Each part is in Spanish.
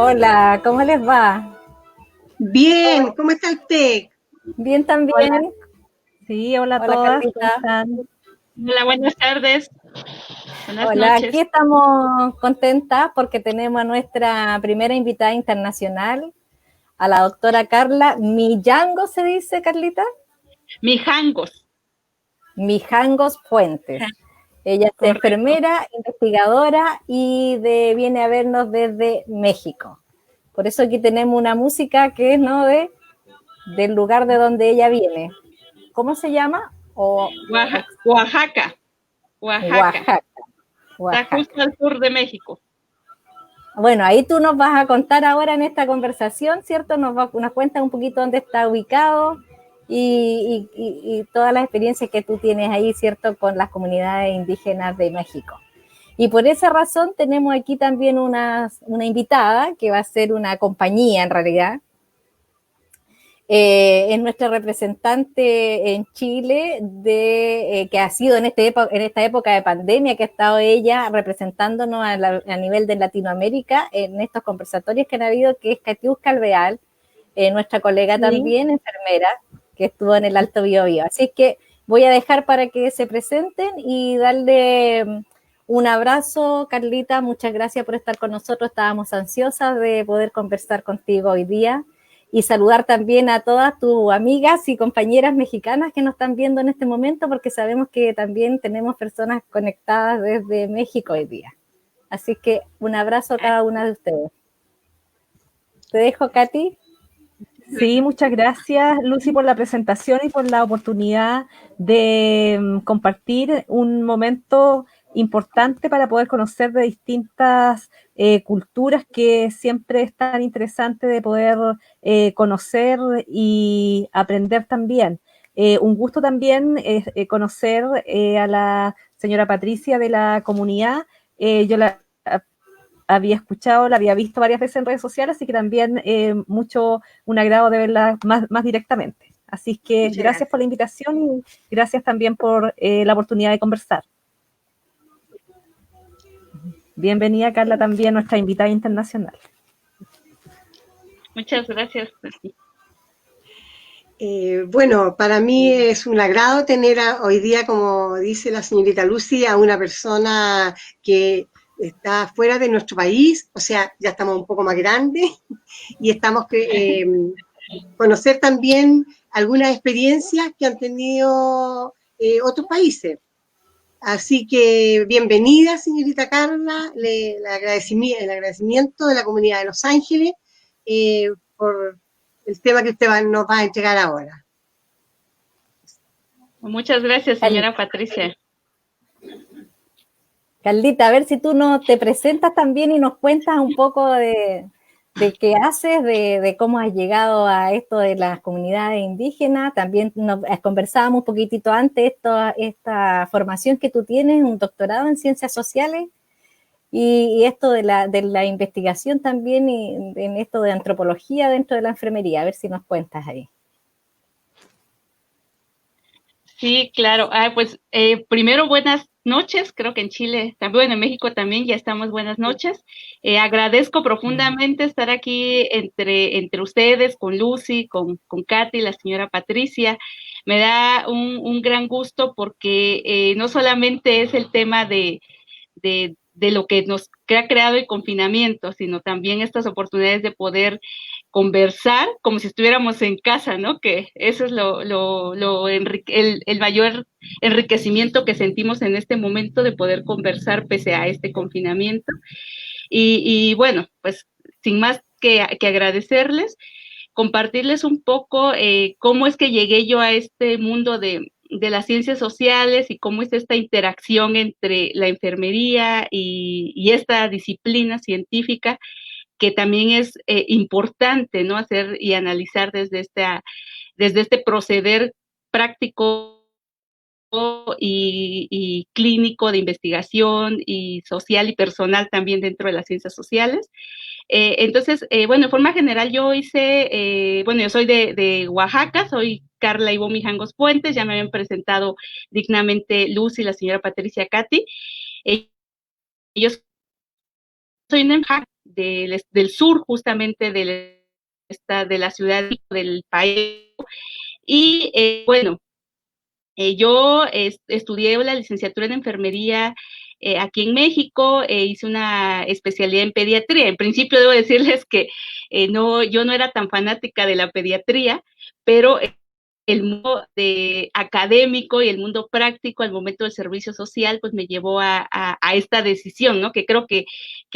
Hola, ¿cómo les va? Bien, ¿cómo está usted? ¿Bien Hola, también? sí, hola a Hola, todas, ¿cómo Carlita. están? Hola, buenas tardes, buenas Hola, aquí noches. estamos contentas porque tenemos a nuestra primera invitada internacional, a la doctora Carla Millango, ¿se dice, Carlita? Mijangos, Mijangos Fuentes. Ella es correcto. enfermera, investigadora y viene a vernos desde México. Por eso aquí tenemos una música que es, ¿no?, del lugar de donde ella viene. ¿Cómo se llama? Oaxaca, Oaxaca. Oaxaca. Está Oaxaca. justo al sur de México. Bueno, ahí tú nos vas a contar ahora en esta conversación, ¿cierto? Nos cuentas un poquito dónde está ubicado y todas las experiencias que tú tienes ahí, ¿cierto? Con las comunidades indígenas de México. Y por esa razón tenemos aquí también una invitada que va a ser una compañía en realidad, es nuestra representante en Chile que ha sido en esta época de pandemia que ha estado ella representándonos a nivel de Latinoamérica en estos conversatorios que han habido, que es Catiusca Alvear, nuestra colega Sí, también, enfermera, que estuvo en el Alto Biobío. Así que voy a dejar para que se presenten y darle un abrazo, Carlita, muchas gracias por estar con nosotros, estábamos ansiosas de poder conversar contigo hoy día y saludar también a todas tus amigas y compañeras mexicanas que nos están viendo en este momento, porque sabemos que también tenemos personas conectadas desde México hoy día. Así que un abrazo a cada una de ustedes. Te dejo, Katy. sí, muchas gracias, Lucy, por la presentación y por la oportunidad de compartir un momento importante para poder conocer de distintas culturas que siempre es tan interesante de poder conocer y aprender también. Un gusto también conocer a la señora Patricia de la comunidad. Yo la había escuchado, la había visto varias veces en redes sociales, así que también mucho un agrado de verla más directamente. Así que Muchas gracias por gracias. la invitación y gracias también por la oportunidad de conversar. Bienvenida, Carla, también nuestra invitada internacional. Muchas gracias. Bueno, para mí es un agrado tener hoy día, como dice la señorita Lucy, a una persona que está fuera de nuestro país, o sea, ya estamos un poco más grandes y estamos que conocer también algunas experiencias que han tenido otros países. Así que bienvenida, señorita Carla, el agradecimiento de la comunidad de Los Ángeles por el tema que usted nos va a entregar ahora. Muchas gracias, señora Patricia. Carlita, a ver si tú no te presentas también y nos cuentas un poco de qué haces, de cómo has llegado a esto de las comunidades indígenas. También conversábamos un poquitito antes esta formación que tú tienes, un doctorado en ciencias sociales y esto de la investigación también y en esto de antropología dentro de la enfermería. A ver si nos cuentas ahí. Sí, claro. Pues primero buenas noches, creo que en Chile, también bueno, en México también ya estamos buenas noches. Agradezco profundamente estar aquí entre ustedes, con Lucy, con Katy, la señora Patricia. Me da un gran gusto porque no solamente es el tema de lo que nos ha creado el confinamiento, sino también estas oportunidades de poder conversar como si estuviéramos en casa, ¿no? Que eso es el mayor enriquecimiento que sentimos en este momento de poder conversar pese a este confinamiento. Y bueno, pues sin más que agradecerles, compartirles un poco cómo es que llegué yo a este mundo de las ciencias sociales y cómo es esta interacción entre la enfermería y esta disciplina científica que también es importante, ¿no? Hacer y analizar desde este proceder práctico y clínico de investigación y social y personal también dentro de las ciencias sociales. Entonces, bueno, en forma general yo bueno, yo soy de Oaxaca, soy Carla Ivo Mijangos Puentes, ya me habían presentado dignamente Luz y la señora Patricia Cati. Yo soy una del sur, justamente de la ciudad del país. Y bueno, yo estudié la licenciatura en enfermería aquí en México, hice una especialidad en pediatría. En principio debo decirles que yo no era tan fanática de la pediatría, pero el mundo académico y el mundo práctico al momento del servicio social, pues me llevó a esta decisión, ¿no? Que creo que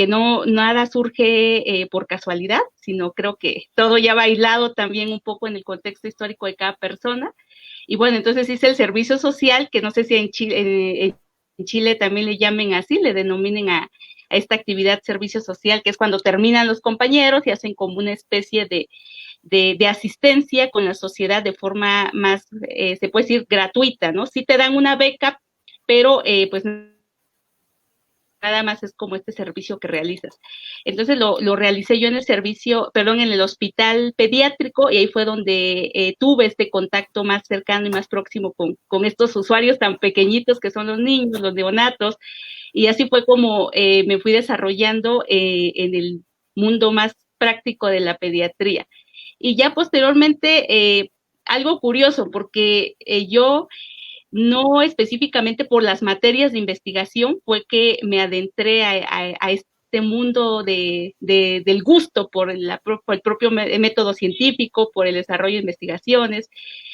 no nada surge por casualidad, sino creo que todo ya bailado también un poco en el contexto histórico de cada persona. Y bueno, entonces hice el servicio social, que no sé si en Chile también le llamen así, le denominen a esta actividad servicio social, que es cuando terminan los compañeros y hacen como una especie de asistencia con la sociedad de forma más, se puede decir, gratuita, ¿no? Sí te dan una beca, pero pues nada más es como este servicio que realizas. Entonces lo realicé yo en el hospital pediátrico, y ahí fue donde tuve este contacto más cercano y más próximo con estos usuarios tan pequeñitos que son los niños, los neonatos, y así fue como me fui desarrollando en el mundo más práctico de la pediatría. Y ya posteriormente, algo curioso, porque yo no específicamente por las materias de investigación fue que me adentré a este mundo del gusto por el propio método científico, por el desarrollo de investigaciones,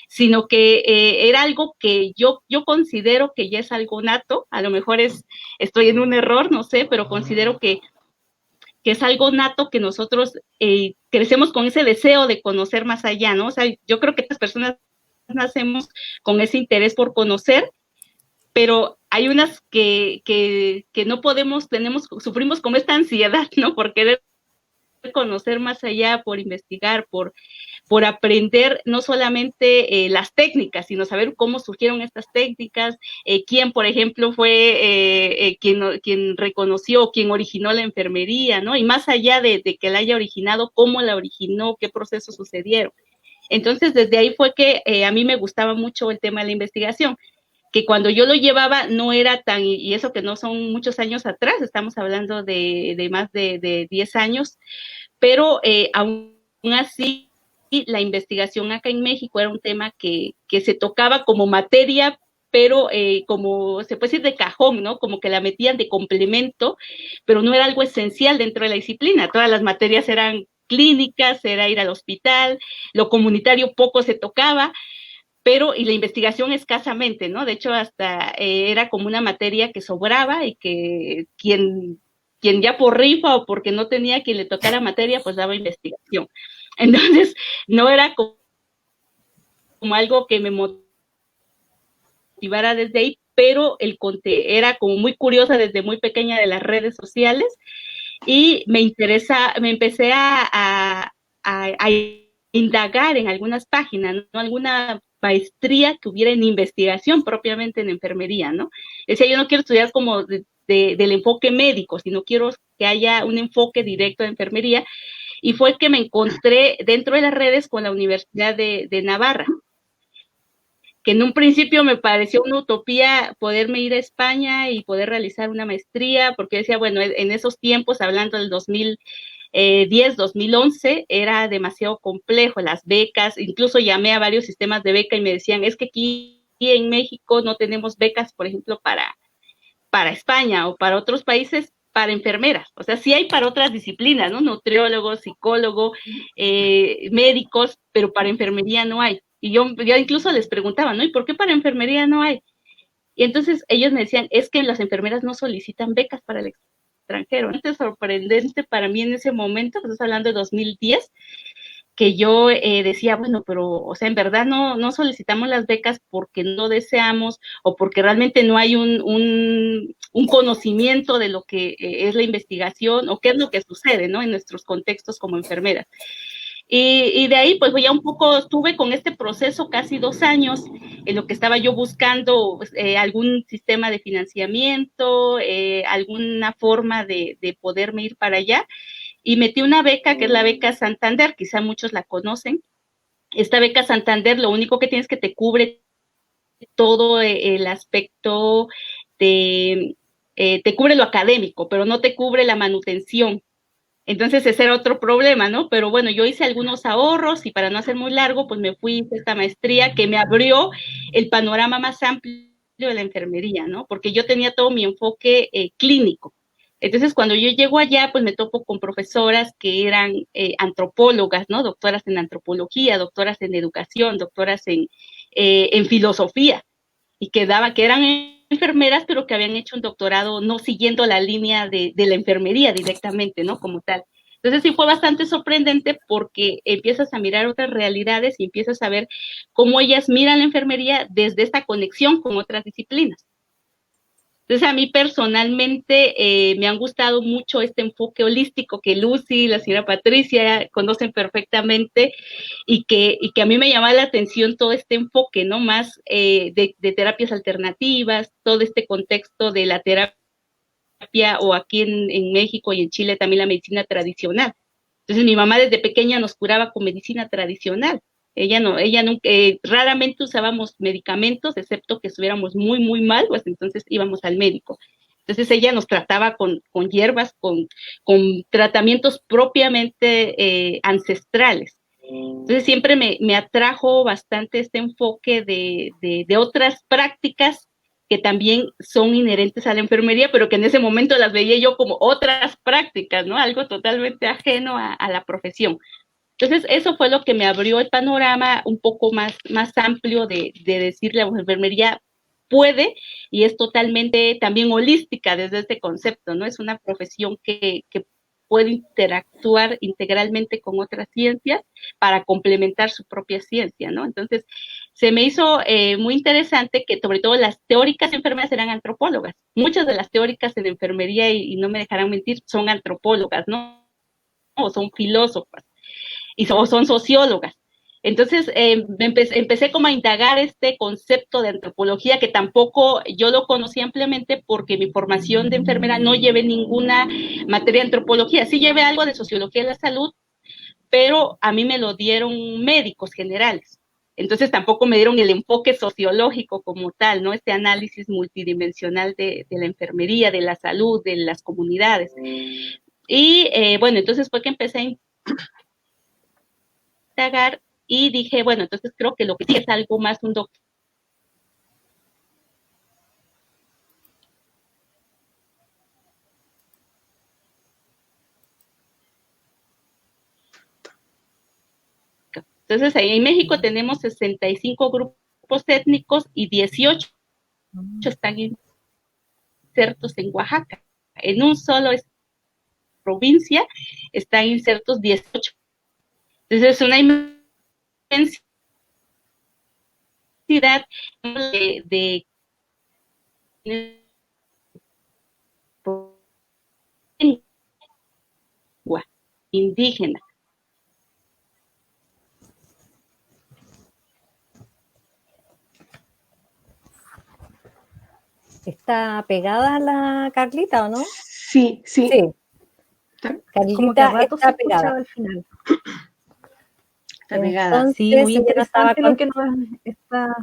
sino que era algo que yo considero que ya es algo nato. A lo mejor estoy en un error, no sé, pero considero que es algo nato, que nosotros crecemos con ese deseo de conocer más allá, ¿no? O sea, yo creo que las personas nacemos con ese interés por conocer, pero hay unas que no podemos, sufrimos como esta ansiedad, ¿no? Por querer conocer más allá, por investigar, por aprender no solamente las técnicas, sino saber cómo surgieron estas técnicas, quién, por ejemplo, fue quien reconoció, quien originó la enfermería, ¿no? Y más allá de que la haya originado, cómo la originó, qué procesos sucedieron. Entonces, desde ahí fue que a mí me gustaba mucho el tema de la investigación, que cuando yo lo llevaba no era tan, y eso que no son muchos años atrás, estamos hablando de más de 10 años, pero aún así la investigación acá en México era un tema que se tocaba como materia, pero como se puede decir de cajón, ¿no? Como que la metían de complemento, pero no era algo esencial dentro de la disciplina. Todas las materias eran clínicas, era ir al hospital, lo comunitario poco se tocaba, pero y la investigación escasamente, ¿no? De hecho, hasta era como una materia que sobraba y que quien ya por rifa o porque no tenía quien le tocara materia, pues daba investigación. Entonces, no era como algo que me motivara desde ahí, pero era como muy curiosa desde muy pequeña de las redes sociales, y me empecé a indagar en algunas páginas, ¿no? Alguna maestría que hubiera en investigación propiamente en enfermería, ¿no? Decía, yo no quiero estudiar como del enfoque médico, sino quiero que haya un enfoque directo de enfermería, y fue que me encontré dentro de las redes con la Universidad de Navarra, que en un principio me pareció una utopía poderme ir a España y poder realizar una maestría, porque decía, bueno, en esos tiempos, hablando del 2010, 2011, era demasiado complejo, las becas, incluso llamé a varios sistemas de beca y me decían, es que aquí en México no tenemos becas, por ejemplo, para España o para otros países, para enfermeras. O sea, sí hay para otras disciplinas, ¿no? Nutriólogos, psicólogos, médicos, pero para enfermería no hay. Y yo incluso les preguntaba, ¿no? ¿Y por qué para enfermería no hay? Y entonces ellos me decían, es que las enfermeras no solicitan becas para el extranjero. Es sorprendente para mí en ese momento, pues estás hablando de 2010, que yo decía, bueno, pero, o sea, en verdad no solicitamos las becas porque no deseamos o porque realmente no hay un conocimiento de lo que es la investigación o qué es lo que sucede, ¿no? En nuestros contextos como enfermeras. Y de ahí, pues ya un poco estuve con este proceso casi 2 años en lo que estaba yo buscando pues, algún sistema de financiamiento, alguna forma de poderme ir para allá. Y metí una beca, que es la beca Santander, quizá muchos la conocen. Esta beca Santander, lo único que tienes que te cubre todo el aspecto te cubre lo académico, pero no te cubre la manutención. Entonces ese era otro problema, ¿no? Pero bueno, yo hice algunos ahorros y para no hacer muy largo, pues me fui a esta maestría que me abrió el panorama más amplio de la enfermería, ¿no? Porque yo tenía todo mi enfoque clínico. Entonces, cuando yo llego allá, pues me topo con profesoras que eran antropólogas, ¿no? Doctoras en antropología, doctoras en educación, doctoras en filosofía, y que eran enfermeras, pero que habían hecho un doctorado no siguiendo la línea de la enfermería directamente, ¿no? Como tal. Entonces sí fue bastante sorprendente porque empiezas a mirar otras realidades y empiezas a ver cómo ellas miran la enfermería desde esta conexión con otras disciplinas. Entonces, a mí personalmente me han gustado mucho este enfoque holístico que Lucy, la señora Patricia conocen perfectamente y que a mí me llama la atención todo este enfoque, ¿no? Más de terapias alternativas, todo este contexto de la terapia o aquí en México y en Chile también la medicina tradicional. Entonces, mi mamá desde pequeña nos curaba con medicina tradicional. Ella nunca, raramente usábamos medicamentos, excepto que estuviéramos muy, muy mal, pues entonces íbamos al médico. Entonces ella nos trataba con hierbas, con tratamientos propiamente ancestrales. Entonces siempre me atrajo bastante este enfoque de otras prácticas que también son inherentes a la enfermería, pero que en ese momento las veía yo como otras prácticas, ¿no? Algo totalmente ajeno a la profesión. Entonces, eso fue lo que me abrió el panorama un poco más amplio de decirle a la enfermería puede y es totalmente también holística desde este concepto, ¿no? Es una profesión que puede interactuar integralmente con otras ciencias para complementar su propia ciencia, ¿no? Entonces, se me hizo muy interesante que sobre todo las teóricas enfermeras eran antropólogas. Muchas de las teóricas en enfermería, y no me dejarán mentir, son antropólogas, ¿no? O son filósofas o son sociólogas. Entonces empecé como a indagar este concepto de antropología que tampoco yo lo conocí ampliamente porque mi formación de enfermera no llevé ninguna materia de antropología. Sí llevé algo de sociología de la salud, pero a mí me lo dieron médicos generales. Entonces tampoco me dieron el enfoque sociológico como tal, ¿no? Este análisis multidimensional de la enfermería, de la salud, de las comunidades. Y bueno, entonces fue que empecé a indagar y dije, bueno, entonces creo que lo que sí es algo más un doctor. Entonces, ahí en México tenemos 65 grupos étnicos y 18 están insertos en Oaxaca. En un solo provincia están insertos 18. Entonces, es una inmensidad de indígena. ¿Está pegada la Carlita o no? Sí, sí. Sí. Carlita como que a rato está se pegada al final. Está pegada. Entonces, sí, muy interesante lo que nos está.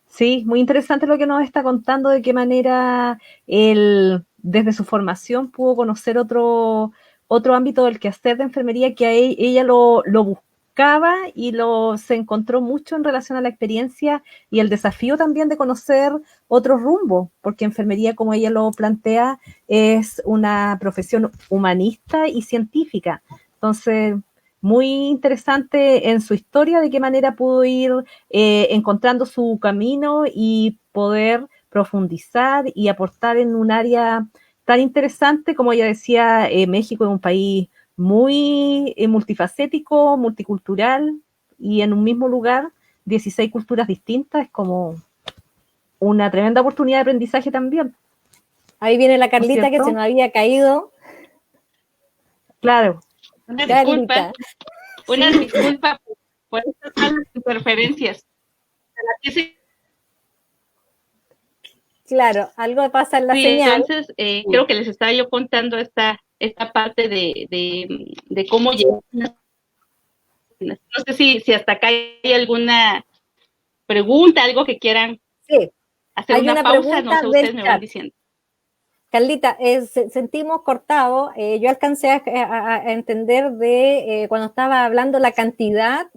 Sí, muy interesante lo que nos está contando, de qué manera él, desde su formación, pudo conocer otro ámbito del quehacer de enfermería que ella lo buscaba y se encontró mucho en relación a la experiencia y el desafío también de conocer otro rumbo, porque enfermería, como ella lo plantea, es una profesión humanista y científica. Entonces, muy interesante en su historia de qué manera pudo ir encontrando su camino y poder profundizar y aportar en un área tan interesante. Como ella decía, México es un país muy multifacético, multicultural, y en un mismo lugar 16 culturas distintas, es como una tremenda oportunidad de aprendizaje también. Ahí viene la Carlita, que se nos había caído. Claro. Una disculpa por estas malas interferencias. Claro, algo pasa en la señal. Entonces, creo que les estaba yo contando esta parte de cómo llegar. No sé si hasta acá hay alguna pregunta, algo que quieran hacer hay una pausa, no sé, ustedes me van diciendo. Carlita, sentimos cortado. Yo alcancé a entender de cuando estaba hablando la cantidad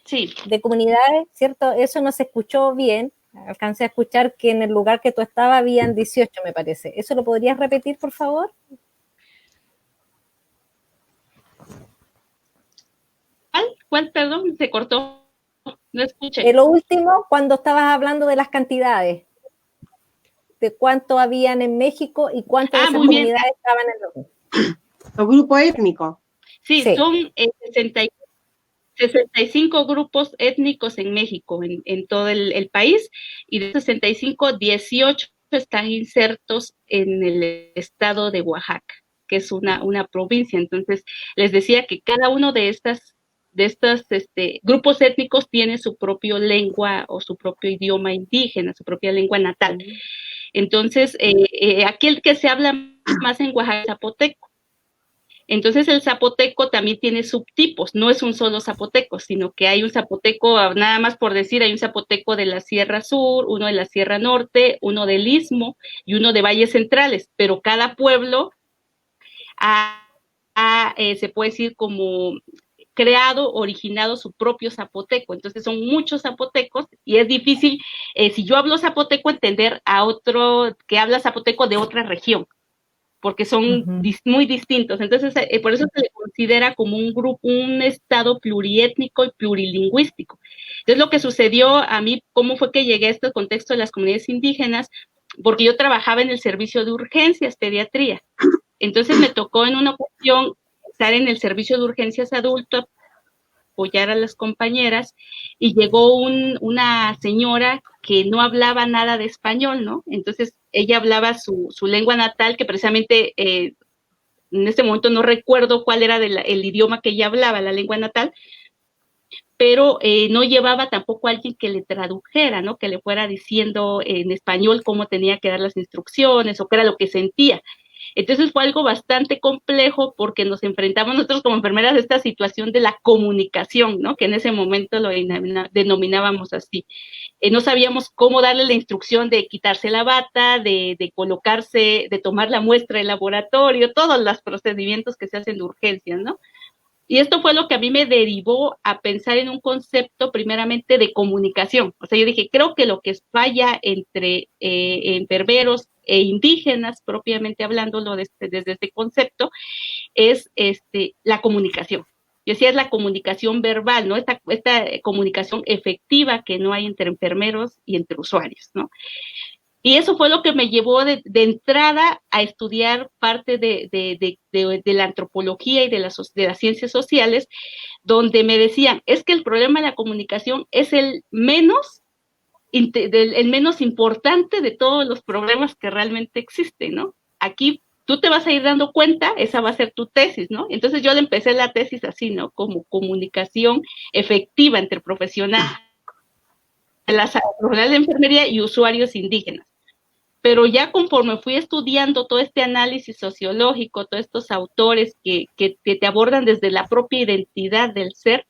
Sí. de comunidades, ¿cierto? Eso no se escuchó bien. Alcancé a escuchar que en el lugar que tú estabas habían 18, me parece. ¿Eso lo podrías repetir, por favor? ¿Cuál, perdón? Se cortó. No escuché. Lo último, cuando estabas hablando de las cantidades, de cuánto habían en México y cuántas de esas muy bien. comunidades estaban en los grupos étnicos. Sí, son 65 grupos étnicos en México, en todo el país, y de 65, 18 están insertos en el estado de Oaxaca, que es una provincia. Entonces, les decía que cada uno de estos grupos étnicos tiene su propia lengua o su propio idioma indígena, su propia lengua natal. Entonces, aquí el que se habla más en Oaxaca es zapoteco. Entonces el zapoteco también tiene subtipos, no es un solo zapoteco, sino que hay un zapoteco, nada más por decir, hay un zapoteco de la Sierra Sur, uno de la Sierra Norte, uno del Istmo y uno de Valles Centrales, pero cada pueblo se puede decir como creado, originado su propio zapoteco. Entonces son muchos zapotecos y es difícil, si yo hablo zapoteco, entender a otro que habla zapoteco de otra región, porque son muy distintos. Entonces, por eso se le considera como un grupo, un estado pluriétnico y plurilingüístico. Entonces, lo que sucedió a mí, cómo fue que llegué a este contexto de las comunidades indígenas, porque yo trabajaba en el servicio de urgencias, pediatría. Entonces, me tocó en una ocasión estar en el servicio de urgencias adulto, apoyar a las compañeras, y llegó una señora que no hablaba nada de español, ¿no? Entonces, ella hablaba su lengua natal, que precisamente en este momento no recuerdo cuál era el idioma que ella hablaba, la lengua natal, pero no llevaba tampoco a alguien que le tradujera, ¿no? Que le fuera diciendo en español cómo tenía que dar las instrucciones o qué era lo que sentía. Entonces fue algo bastante complejo porque nos enfrentamos nosotros como enfermeras a esta situación de la comunicación, ¿no? Que en ese momento lo denominábamos así. No sabíamos cómo darle la instrucción de quitarse la bata, de colocarse, de tomar la muestra del laboratorio, todos los procedimientos que se hacen de urgencias, ¿no? Y esto fue lo que a mí me derivó a pensar en un concepto primeramente de comunicación. O sea, yo dije, creo que lo que falla entre enfermeros e indígenas, propiamente hablándolo desde este concepto, es la comunicación. Yo decía, es la comunicación verbal, ¿no? Esta comunicación efectiva que no hay entre enfermeros y entre usuarios, ¿no? Y eso fue lo que me llevó de entrada a estudiar parte de la antropología y de las ciencias sociales, donde me decían, es que el problema de la comunicación es el menos importante de todos los problemas que realmente existen, ¿no? Aquí tú te vas a ir dando cuenta, esa va a ser tu tesis, ¿no? Entonces yo le empecé la tesis así, ¿no? Como comunicación efectiva entre profesionales de enfermería y usuarios indígenas. Pero ya conforme fui estudiando todo este análisis sociológico, todos estos autores que te abordan desde la propia identidad del ser,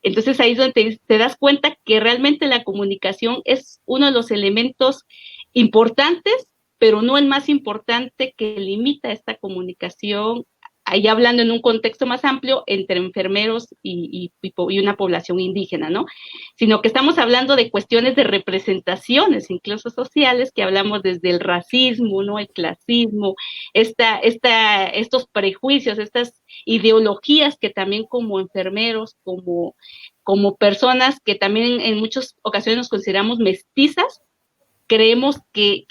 entonces ahí es donde te das cuenta que realmente la comunicación es uno de los elementos importantes, pero no el más importante, que limita esta comunicación, ahí hablando en un contexto más amplio, entre enfermeros y una población indígena, ¿no? Sino que estamos hablando de cuestiones de representaciones, incluso sociales, que hablamos desde el racismo, ¿no? El clasismo, estos prejuicios, estas ideologías que también como enfermeros, como personas que también en muchas ocasiones nos consideramos mestizas, creemos que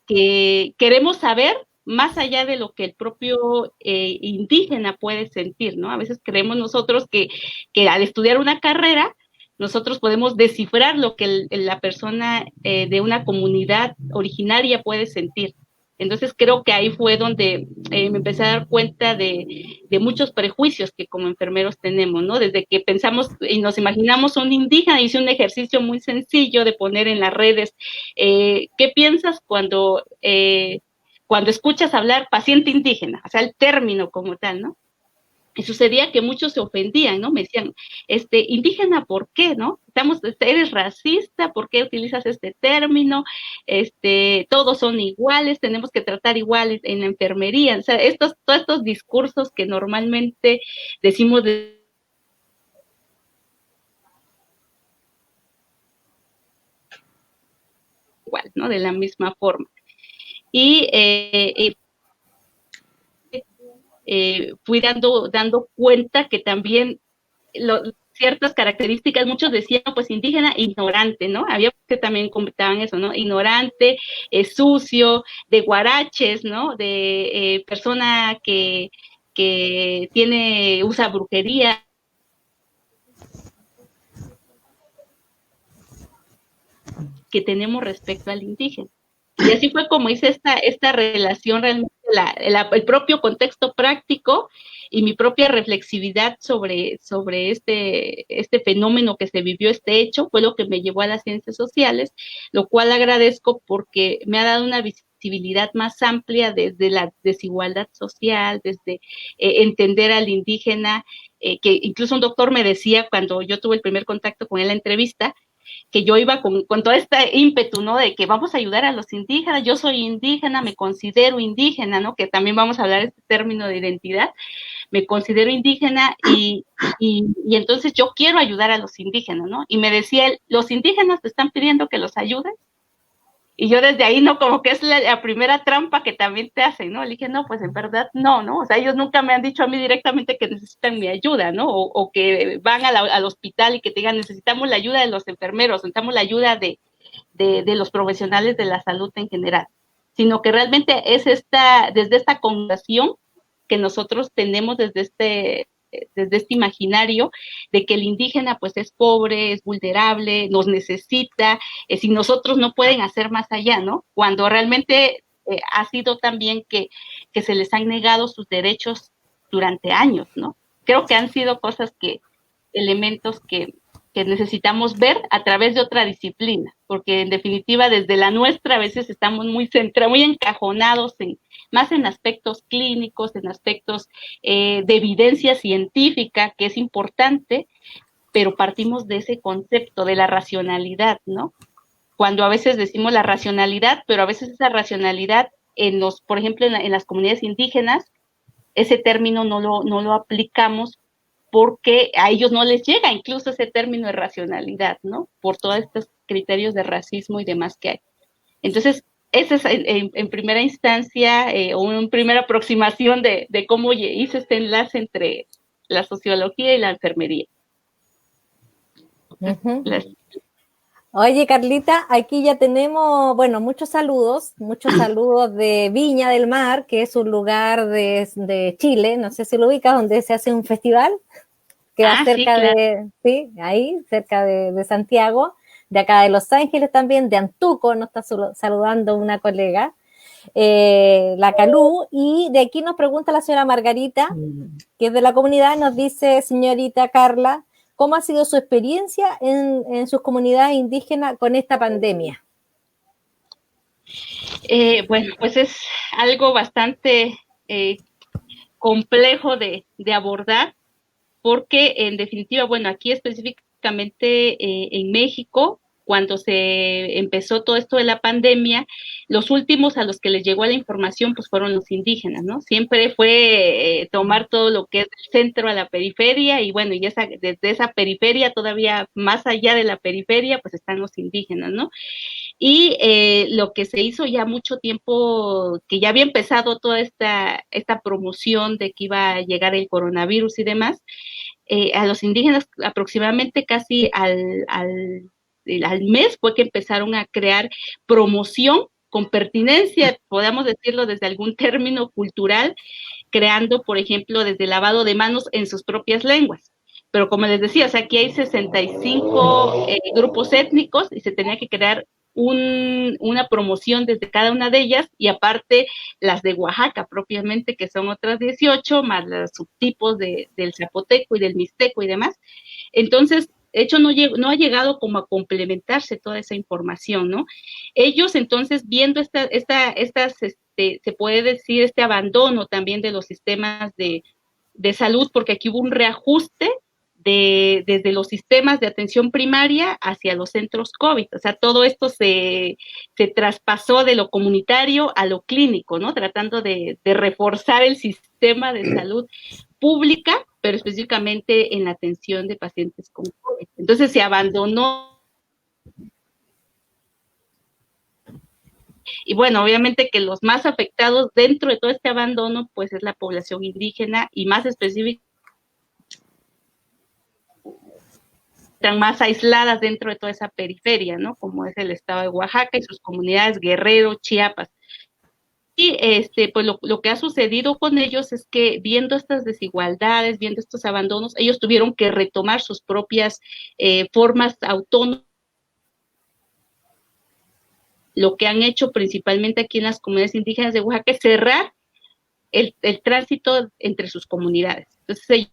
queremos saber más allá de lo que el propio indígena puede sentir, ¿no? A veces creemos nosotros que al estudiar una carrera, nosotros podemos descifrar lo que la persona de una comunidad originaria puede sentir. Entonces creo que ahí fue donde me empecé a dar cuenta de muchos prejuicios que como enfermeros tenemos, ¿no? Desde que pensamos y nos imaginamos un indígena, hice un ejercicio muy sencillo de poner en las redes, ¿qué piensas cuando escuchas hablar paciente indígena? O sea, el término como tal, ¿no? Y sucedía que muchos se ofendían, ¿no? Me decían, indígena, ¿por qué, no? Eres racista, ¿por qué utilizas este término? Todos son iguales, tenemos que tratar iguales en la enfermería. O sea, todos estos discursos que normalmente decimos igual, ¿no? De la misma forma. Y fui dando cuenta que también ciertas características, muchos decían, pues indígena, ignorante, ¿no? Había que también comentaban eso, ¿no? Ignorante, sucio, de guaraches, ¿no? De persona que usa brujería. Que tenemos respecto al indígena. Y así fue como hice esta relación realmente, el propio contexto práctico y mi propia reflexividad sobre este fenómeno que se vivió, este hecho, fue lo que me llevó a las ciencias sociales, lo cual agradezco porque me ha dado una visibilidad más amplia desde la desigualdad social, desde entender al indígena, que incluso un doctor me decía cuando yo tuve el primer contacto con él en la entrevista, que yo iba con todo este ímpetu, ¿no? De que vamos a ayudar a los indígenas, yo soy indígena, me considero indígena, ¿no? Que también vamos a hablar de este término de identidad, me considero indígena y entonces yo quiero ayudar a los indígenas, ¿no? Y me decía él, ¿los indígenas te están pidiendo que los ayudes? Y yo desde ahí, ¿no? Como que es la primera trampa que también te hacen, ¿no? Le dije, no, pues en verdad no, ¿no? O sea, ellos nunca me han dicho a mí directamente que necesitan mi ayuda, ¿no? O que van al hospital y que te digan, necesitamos la ayuda de los enfermeros, necesitamos la ayuda de los profesionales de la salud en general. Sino que realmente es desde esta connotación que nosotros tenemos desde este imaginario de que el indígena pues es pobre, es vulnerable, nos necesita, si nosotros no pueden hacer más allá, ¿no? Cuando realmente ha sido también que se les han negado sus derechos durante años, ¿no? Creo que han sido elementos que necesitamos ver a través de otra disciplina, porque en definitiva desde la nuestra a veces estamos muy encajonados más en aspectos clínicos, en aspectos de evidencia científica, que es importante, pero partimos de ese concepto de la racionalidad, ¿no? Cuando a veces decimos la racionalidad, pero a veces esa racionalidad por ejemplo, en las comunidades indígenas, ese término no lo aplicamos porque a ellos no les llega incluso ese término de racionalidad, ¿no? Por todos estos criterios de racismo y demás que hay. Entonces, esa es en primera instancia o en primera aproximación de cómo hice este enlace entre la sociología y la enfermería. Oye, Carlita, aquí ya tenemos, bueno, muchos saludos de Viña del Mar, que es un lugar de Chile, no sé si lo ubicas, donde se hace un festival, que va cerca cerca de Santiago, de acá de Los Ángeles también, de Antuco, nos está saludando una colega, la Calú, y de aquí nos pregunta la señora Margarita, que es de la comunidad, nos dice, señorita Carla, ¿cómo ha sido su experiencia en sus comunidades indígenas con esta pandemia? Bueno, pues es algo bastante complejo de abordar, porque en definitiva, bueno, aquí específicamente en México, cuando se empezó todo esto de la pandemia, los últimos a los que les llegó la información pues fueron los indígenas, ¿no? Siempre fue tomar todo lo que es del centro a la periferia y bueno, y desde esa periferia todavía más allá de la periferia pues están los indígenas, ¿no? Y lo que se hizo ya mucho tiempo, que ya había empezado toda esta promoción de que iba a llegar el coronavirus y demás, a los indígenas aproximadamente casi al mes fue que empezaron a crear promoción con pertinencia, podamos decirlo desde algún término cultural, creando, por ejemplo, desde lavado de manos en sus propias lenguas. Pero como les decía, o sea, aquí hay 65 grupos étnicos y se tenía que crear una promoción desde cada una de ellas y aparte las de Oaxaca propiamente, que son otras 18, más los subtipos del zapoteco y del mixteco y demás. Entonces, de hecho, no ha llegado como a complementarse toda esa información, ¿no? Ellos, entonces, viendo se puede decir, este abandono también de los sistemas de de salud, porque aquí hubo un reajuste desde los sistemas de atención primaria hacia los centros COVID. O sea, todo esto se traspasó de lo comunitario a lo clínico, ¿no? Tratando de reforzar el sistema de salud pública, pero específicamente en la atención de pacientes con COVID. Entonces se abandonó. Y bueno, obviamente que los más afectados dentro de todo este abandono, pues es la población indígena y más específicamente están más aisladas dentro de toda esa periferia, ¿no? Como es el estado de Oaxaca y sus comunidades Guerrero, Chiapas. Y pues lo que ha sucedido con ellos es que viendo estas desigualdades, viendo estos abandonos, ellos tuvieron que retomar sus propias formas autónomas. Lo que han hecho principalmente aquí en las comunidades indígenas de Oaxaca es cerrar el tránsito entre sus comunidades. Entonces,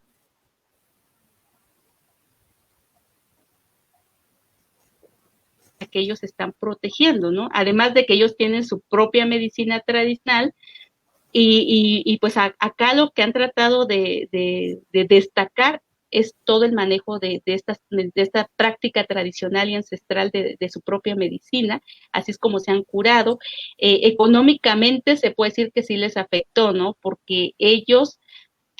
que ellos están protegiendo, ¿no? Además de que ellos tienen su propia medicina tradicional y pues acá lo que han tratado de destacar es todo el manejo de esta práctica tradicional y ancestral de su propia medicina, así es como se han curado. Económicamente se puede decir que sí les afectó, ¿no? Porque ellos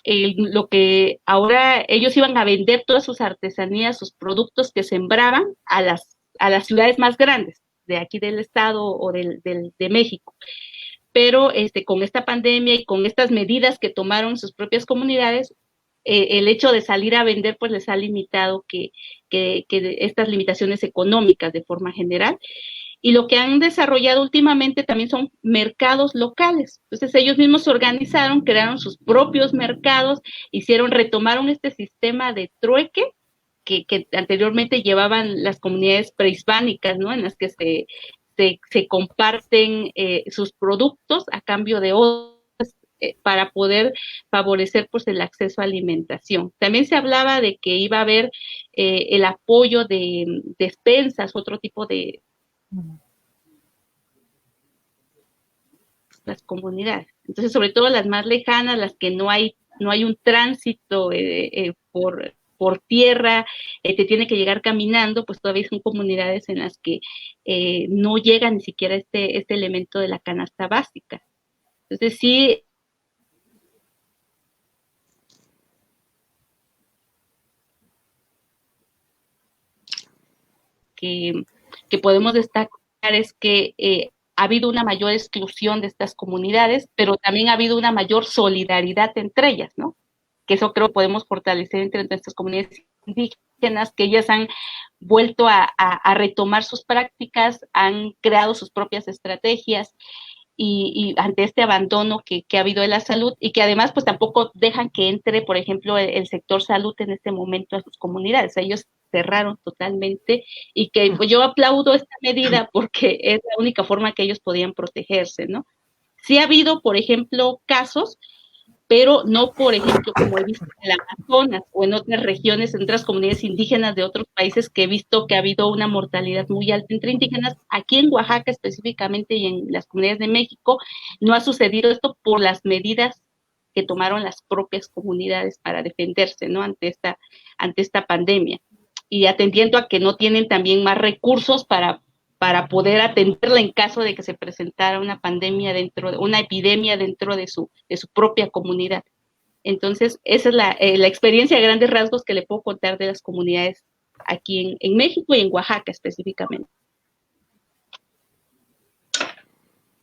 lo que ahora ellos iban a vender todas sus artesanías, sus productos que sembraban a las ciudades más grandes de aquí del estado o de México. Pero con esta pandemia y con estas medidas que tomaron sus propias comunidades, el hecho de salir a vender pues les ha limitado que estas limitaciones económicas de forma general. Y lo que han desarrollado últimamente también son mercados locales. Entonces ellos mismos se organizaron, crearon sus propios mercados, retomaron este sistema de trueque que anteriormente llevaban las comunidades prehispánicas, ¿no? En las que se comparten sus productos a cambio de otros para poder favorecer pues el acceso a alimentación. También se hablaba de que iba a haber el apoyo de despensas, otro tipo de las comunidades. Entonces, sobre todo las más lejanas, las que no hay un tránsito por tierra, te tiene que llegar caminando, pues todavía son comunidades en las que no llega ni siquiera este elemento de la canasta básica. Entonces, sí, que podemos destacar es que ha habido una mayor exclusión de estas comunidades, pero también ha habido una mayor solidaridad entre ellas, ¿no? Que eso creo podemos fortalecer entre nuestras comunidades indígenas, que ellas han vuelto a retomar sus prácticas, han creado sus propias estrategias y ante este abandono que ha habido de la salud y que además pues tampoco dejan que entre, por ejemplo, el sector salud en este momento a sus comunidades. Ellos cerraron totalmente y que pues, yo aplaudo esta medida porque es la única forma que ellos podían protegerse, ¿no? Sí ha habido, por ejemplo, casos, pero no, por ejemplo, como he visto en el Amazonas o en otras regiones, en otras comunidades indígenas de otros países que he visto que ha habido una mortalidad muy alta entre indígenas. Aquí en Oaxaca específicamente y en las comunidades de México no ha sucedido esto por las medidas que tomaron las propias comunidades para defenderse, ¿no? Ante esta pandemia y atendiendo a que no tienen también más recursos para poder atenderla en caso de que se presentara una pandemia una epidemia dentro de su propia comunidad. Entonces, esa es la experiencia a grandes rasgos que le puedo contar de las comunidades aquí en México y en Oaxaca específicamente.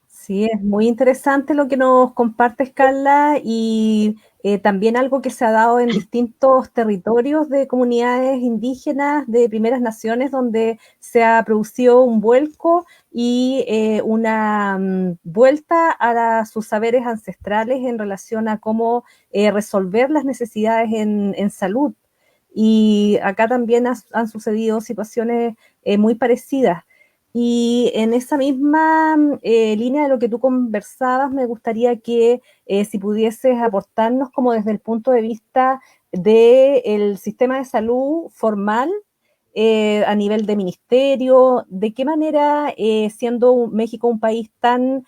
Sí, es muy interesante lo que nos compartes, Carla, y también algo que se ha dado en distintos territorios de comunidades indígenas, de primeras naciones, donde se ha producido un vuelco y una vuelta a sus saberes ancestrales en relación a cómo resolver las necesidades en salud. Y acá también han sucedido situaciones muy parecidas. Y en esa misma línea de lo que tú conversabas, me gustaría que si pudieses aportarnos como desde el punto de vista del sistema de salud formal a nivel de ministerio, de qué manera, siendo México un país tan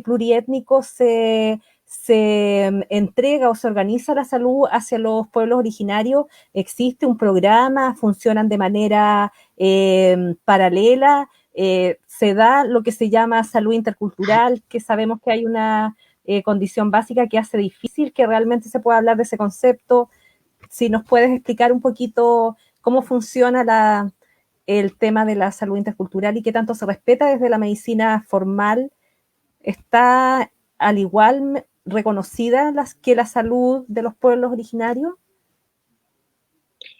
pluriétnico, se se entrega o se organiza la salud hacia los pueblos originarios? ¿Existe un programa? ¿Funcionan de manera paralela? ¿Se da lo que se llama salud intercultural, que sabemos que hay una condición básica que hace difícil que realmente se pueda hablar de ese concepto? Si nos puedes explicar un poquito cómo funciona el tema de la salud intercultural y qué tanto se respeta desde la medicina formal. ¿Está al igual reconocida que la salud de los pueblos originarios?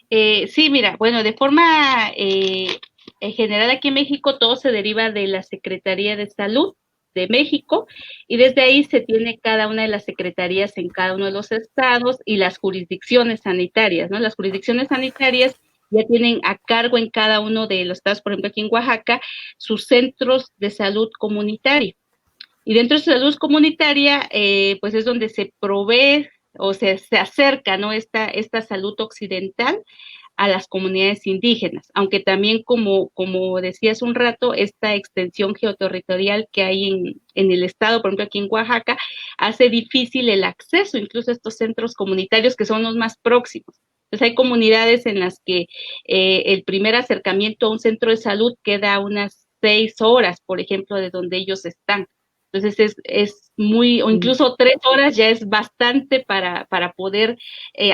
Sí, mira, bueno, de forma en general aquí en México todo se deriva de la Secretaría de Salud de México y desde ahí se tiene cada una de las secretarías en cada uno de los estados y las jurisdicciones sanitarias, ¿no? Las jurisdicciones sanitarias ya tienen a cargo en cada uno de los estados, por ejemplo aquí en Oaxaca, sus centros de salud comunitario. Y dentro de salud comunitaria, pues es donde se provee o se acerca, ¿no? Esta salud occidental a las comunidades indígenas, aunque también, como decías un rato, esta extensión geoterritorial que hay en el estado, por ejemplo aquí en Oaxaca, hace difícil el acceso incluso a estos centros comunitarios que son los más próximos. Entonces hay comunidades en las que el primer acercamiento a un centro de salud queda a unas 6 horas, por ejemplo, de donde ellos están. Entonces es muy, o incluso 3 horas ya es bastante para poder,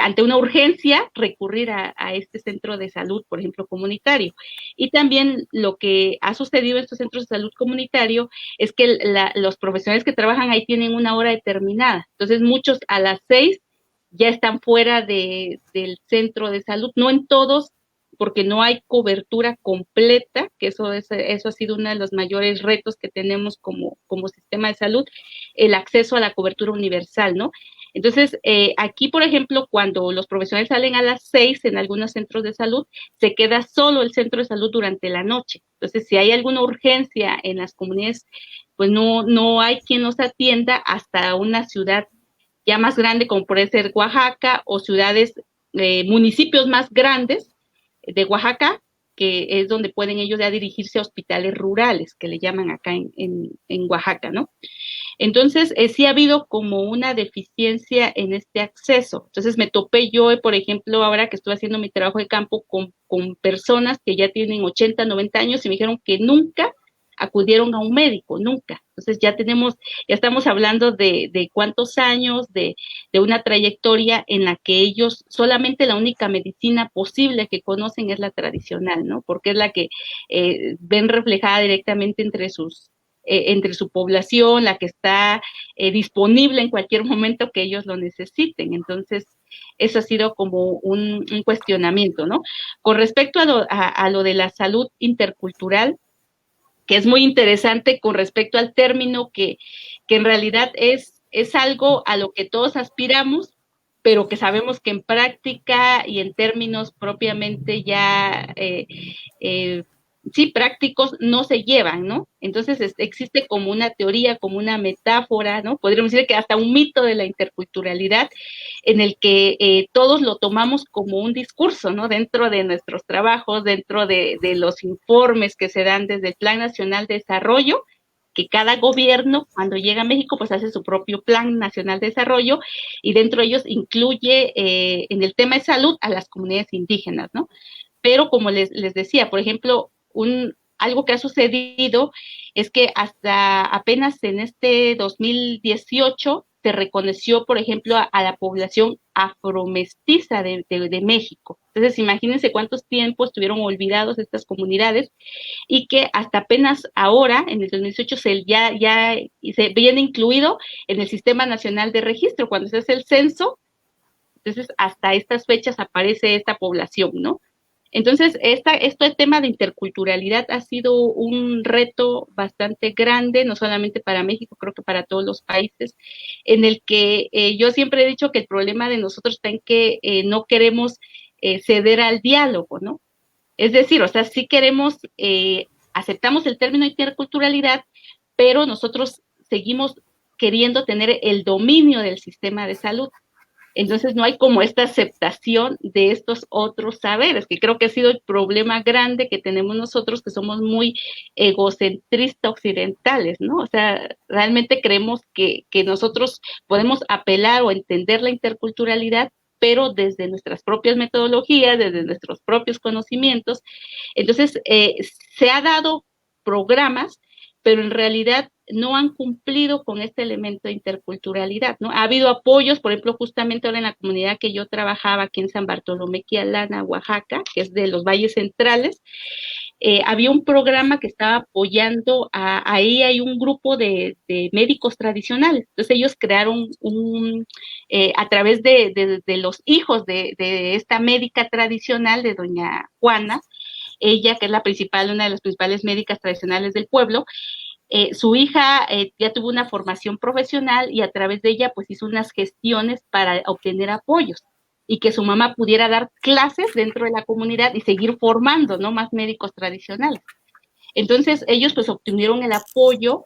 ante una urgencia, recurrir a este centro de salud, por ejemplo, comunitario. Y también lo que ha sucedido en estos centros de salud comunitario es que los profesionales que trabajan ahí tienen una hora determinada. Entonces muchos a las 6 ya están fuera del centro de salud, no en todos, porque no hay cobertura completa, que eso ha sido uno de los mayores retos que tenemos como sistema de salud, el acceso a la cobertura universal, ¿no? Entonces, aquí, por ejemplo, cuando los profesionales salen a las 6 en algunos centros de salud, se queda solo el centro de salud durante la noche. Entonces, si hay alguna urgencia en las comunidades, pues no hay quien los atienda hasta una ciudad ya más grande, como puede ser Oaxaca, o ciudades, municipios más grandes de Oaxaca, que es donde pueden ellos ya dirigirse a hospitales rurales, que le llaman acá en Oaxaca, ¿no? Entonces, sí ha habido como una deficiencia en este acceso. Entonces, me topé yo, por ejemplo, ahora que estuve haciendo mi trabajo de campo con personas que ya tienen 80, 90 años y me dijeron que nunca acudieron a un médico, nunca. Entonces ya estamos hablando de cuántos años, de una trayectoria en la que ellos solamente la única medicina posible que conocen es la tradicional, ¿no? Porque es la que ven reflejada directamente entre su población, la que está disponible en cualquier momento que ellos lo necesiten. Entonces, eso ha sido como un cuestionamiento, ¿no? Con respecto a lo de la salud intercultural, que es muy interesante con respecto al término que en realidad es algo a lo que todos aspiramos, pero que sabemos que en práctica y en términos propiamente ya sí, prácticos, no se llevan, ¿no? Entonces existe como una teoría, como una metáfora, ¿no? Podríamos decir que hasta un mito de la interculturalidad en el que todos lo tomamos como un discurso, ¿no? Dentro de nuestros trabajos, dentro de los informes que se dan desde el Plan Nacional de Desarrollo, que cada gobierno, cuando llega a México, pues hace su propio Plan Nacional de Desarrollo y dentro de ellos incluye en el tema de salud a las comunidades indígenas, ¿no? Pero como les decía, por ejemplo, algo que ha sucedido es que hasta apenas en este 2018 se reconoció, por ejemplo, a la población afromestiza de México. Entonces, imagínense cuántos tiempos estuvieron olvidados estas comunidades y que hasta apenas ahora, en el 2018, se viene incluido en el Sistema Nacional de Registro. Cuando se hace el censo, entonces hasta estas fechas aparece esta población, ¿no? Entonces, este tema de interculturalidad ha sido un reto bastante grande, no solamente para México, creo que para todos los países, en el que yo siempre he dicho que el problema de nosotros está en que no queremos ceder al diálogo, ¿no? Es decir, o sea, sí queremos, aceptamos el término interculturalidad, pero nosotros seguimos queriendo tener el dominio del sistema de salud. Entonces no hay como esta aceptación de estos otros saberes, que creo que ha sido el problema grande que tenemos nosotros, que somos muy egocentristas occidentales, ¿no? O sea, realmente creemos que nosotros podemos apelar o entender la interculturalidad, pero desde nuestras propias metodologías, desde nuestros propios conocimientos. Entonces, se ha dado programas, pero en realidad no han cumplido con este elemento de interculturalidad, ¿no? Ha habido apoyos, por ejemplo, justamente ahora en la comunidad que yo trabajaba aquí en San Bartolomé Quialana, Oaxaca, que es de los valles centrales, había un programa que estaba apoyando, ahí hay un grupo de médicos tradicionales, entonces ellos crearon a través de los hijos de esta médica tradicional, de doña Juana, ella que es una de las principales médicas tradicionales del pueblo, su hija ya tuvo una formación profesional y a través de ella pues hizo unas gestiones para obtener apoyos y que su mamá pudiera dar clases dentro de la comunidad y seguir formando, ¿no?, más médicos tradicionales. Entonces ellos pues obtuvieron el apoyo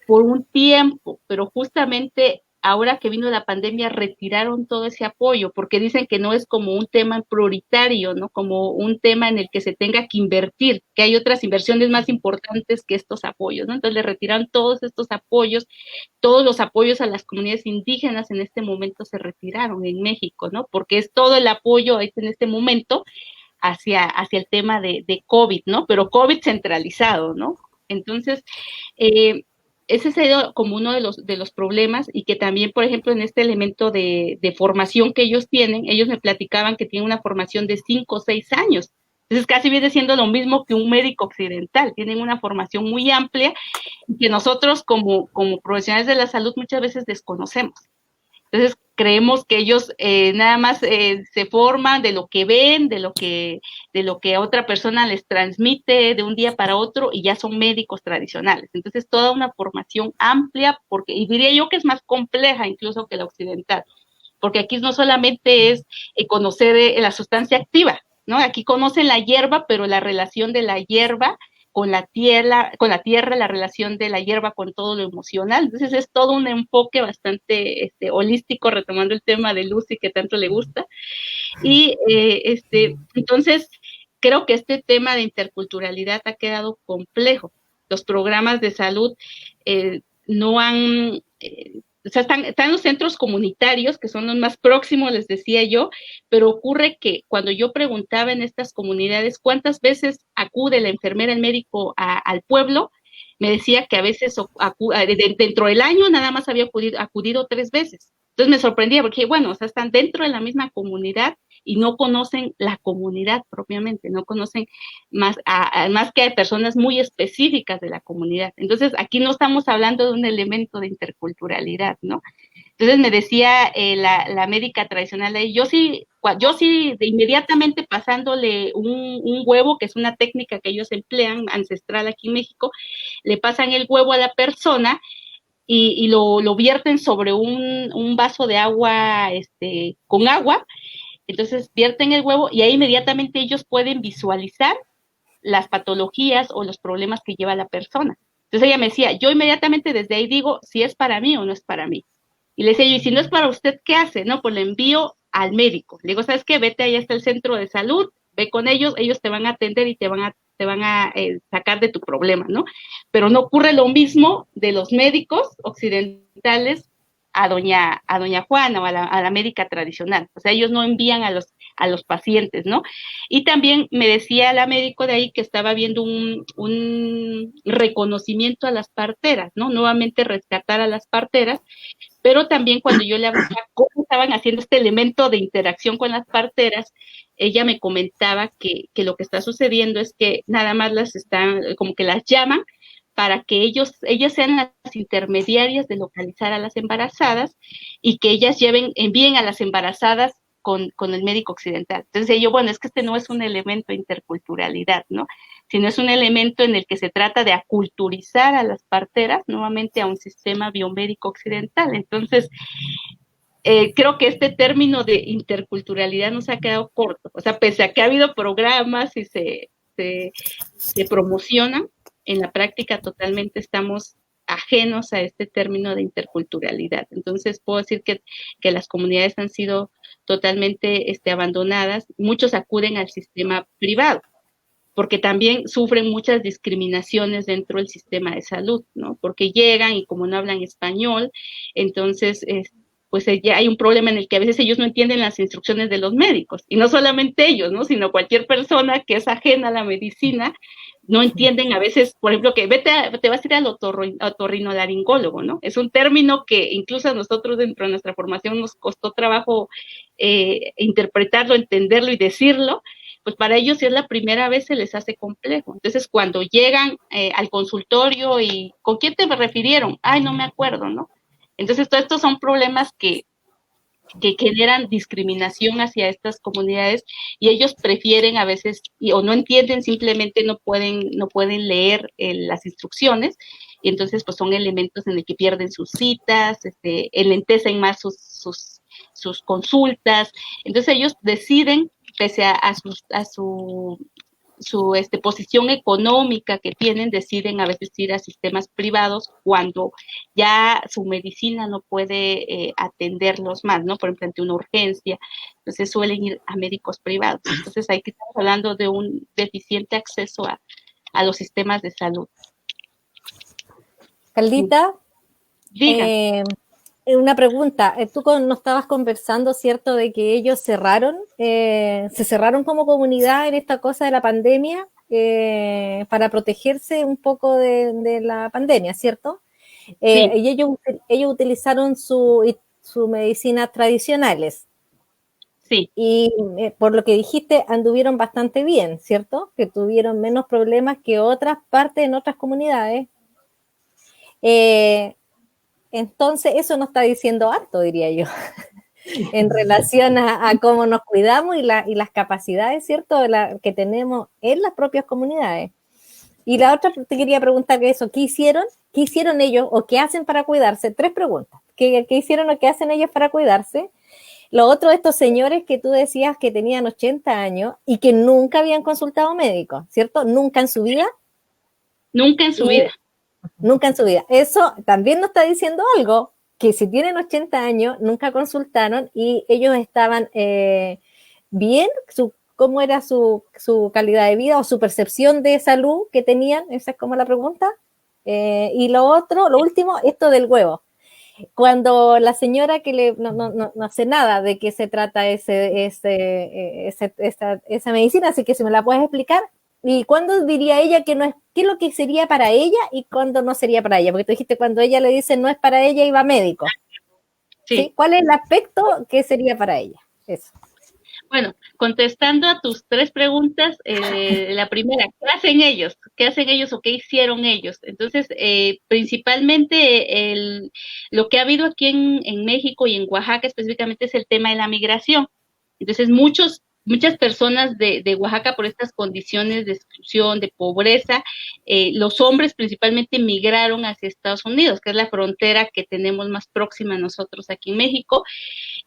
por un tiempo, pero justamente ahora que vino la pandemia retiraron todo ese apoyo porque dicen que no es como un tema prioritario, ¿no?, como un tema en el que se tenga que invertir, que hay otras inversiones más importantes que estos apoyos, ¿no? Entonces le retiraron todos estos apoyos, todos los apoyos a las comunidades indígenas en este momento se retiraron en México, ¿no? Porque es todo el apoyo en este momento hacia el tema de COVID, ¿no? Pero COVID centralizado, ¿no? Entonces, ese ha sido como uno de los problemas y que también, por ejemplo, en este elemento de formación que ellos tienen, ellos me platicaban que tienen una formación de 5 o 6 años. Entonces casi viene siendo lo mismo que un médico occidental, tienen una formación muy amplia y que nosotros como profesionales de la salud muchas veces desconocemos. Entonces creemos que ellos nada más se forman de lo que ven, de lo que otra persona les transmite de un día para otro y ya son médicos tradicionales. Entonces toda una formación amplia, y diría yo que es más compleja incluso que la occidental, porque aquí no solamente es conocer la sustancia activa, ¿no? Aquí conocen la hierba, pero la relación de la hierba con la tierra, la relación de la hierba con todo lo emocional. Entonces es todo un enfoque bastante holístico, retomando el tema de Lucy que tanto le gusta. Y entonces creo que este tema de interculturalidad ha quedado complejo. Los programas de salud no han... o sea, están los centros comunitarios, que son los más próximos, les decía yo, pero ocurre que cuando yo preguntaba en estas comunidades cuántas veces acude la enfermera, el médico al pueblo, me decía que a veces dentro del año nada más había acudido 3 veces. Entonces me sorprendía porque, bueno, o sea, están dentro de la misma comunidad y no conocen la comunidad propiamente, no conocen más que hay personas muy específicas de la comunidad. Entonces, aquí no estamos hablando de un elemento de interculturalidad, ¿no? Entonces me decía la médica tradicional, yo sí de inmediatamente pasándole un huevo, que es una técnica que ellos emplean, ancestral aquí en México, le pasan el huevo a la persona y lo vierten sobre un vaso de agua, con agua. Entonces vierten el huevo y ahí inmediatamente ellos pueden visualizar las patologías o los problemas que lleva la persona. Entonces ella me decía, yo inmediatamente desde ahí digo si es para mí o no es para mí. Y le decía yo, y si no es para usted, ¿qué hace? No, pues le envío al médico. Le digo, ¿sabes qué? Vete, allá está el centro de salud, ve con ellos te van a atender y te van a sacar de tu problema, ¿no? Pero no ocurre lo mismo de los médicos occidentales a doña Juana o a la médica tradicional. O sea, ellos no envían a los pacientes, ¿no? Y también me decía la médico de ahí que estaba viendo un reconocimiento a las parteras, ¿no? Nuevamente rescatar a las parteras, pero también cuando yo le hablaba cómo estaban haciendo este elemento de interacción con las parteras, ella me comentaba que lo que está sucediendo es que nada más como que las llaman para que ellas sean las intermediarias de localizar a las embarazadas y que ellas envíen a las embarazadas con el médico occidental. Entonces yo, bueno, es que no es un elemento de interculturalidad, ¿no? Sino es un elemento en el que se trata de aculturizar a las parteras nuevamente a un sistema biomédico occidental. Entonces, creo que este término de interculturalidad nos ha quedado corto. O sea, pese a que ha habido programas y se promocionan, en la práctica totalmente estamos ajenos a este término de interculturalidad. Entonces puedo decir que las comunidades han sido totalmente abandonadas. Muchos acuden al sistema privado, porque también sufren muchas discriminaciones dentro del sistema de salud, ¿no? Porque llegan y como no hablan español, entonces pues ya hay un problema en el que a veces ellos no entienden las instrucciones de los médicos, y no solamente ellos, ¿no? Sino cualquier persona que es ajena a la medicina, no entienden a veces, por ejemplo, que te vas a ir al otorrinolaringólogo, ¿no? Es un término que incluso a nosotros dentro de nuestra formación nos costó trabajo interpretarlo, entenderlo y decirlo, pues para ellos si es la primera vez se les hace complejo. Entonces cuando llegan al consultorio y ¿con quién te refirieron? Ay, no me acuerdo, ¿no? Entonces todos estos son problemas que generan discriminación hacia estas comunidades, y ellos prefieren a veces, o no entienden, simplemente no pueden leer las instrucciones, y entonces pues son elementos en el que pierden sus citas, enlentecen más sus consultas. Entonces ellos deciden, pese a su posición económica que tienen, deciden a veces ir a sistemas privados cuando ya su medicina no puede atenderlos más, ¿no? Por ejemplo, ante una urgencia, entonces suelen ir a médicos privados. Entonces aquí estamos hablando de un deficiente acceso a los sistemas de salud. Caldita, Diga. una pregunta. Tú nos estabas conversando, ¿cierto?, de que ellos se cerraron como comunidad en esta cosa de la pandemia para protegerse un poco de la pandemia, ¿cierto? Sí. Y ellos utilizaron sus medicinas tradicionales. Sí. Y por lo que dijiste, anduvieron bastante bien, ¿cierto? Que tuvieron menos problemas que otras partes en otras comunidades. Entonces, eso nos está diciendo harto, diría yo, en relación a cómo nos cuidamos y las capacidades, ¿cierto?, que tenemos en las propias comunidades. Y la otra, te quería preguntar eso, ¿qué hicieron ellos o qué hacen para cuidarse? 3 preguntas. ¿Qué hicieron o qué hacen ellos para cuidarse? Lo otro, estos señores que tú decías que tenían 80 años y que nunca habían consultado médico, ¿cierto? ¿Nunca en su vida? Nunca en su vida. Nunca en su vida. Eso también nos está diciendo algo, que si tienen 80 años, nunca consultaron y ellos estaban bien, cómo era su calidad de vida o su percepción de salud que tenían, esa es como la pregunta. Y lo último, esto del huevo. Cuando la señora que no hace nada de qué se trata esa medicina, así que si me la puedes explicar, ¿y cuándo diría ella que no es, qué es lo que sería para ella y cuándo no sería para ella? Porque tú dijiste cuando ella le dice no es para ella y va a médico. Sí. ¿Cuál es el aspecto que sería para ella? Eso. Bueno, contestando a tus 3 preguntas, la primera, ¿qué hacen ellos? ¿Qué hacen ellos o qué hicieron ellos? Entonces, principalmente lo que ha habido aquí en México y en Oaxaca específicamente es el tema de la migración. Entonces, muchas personas de Oaxaca, por estas condiciones de exclusión, de pobreza, los hombres principalmente migraron hacia Estados Unidos, que es la frontera que tenemos más próxima a nosotros aquí en México,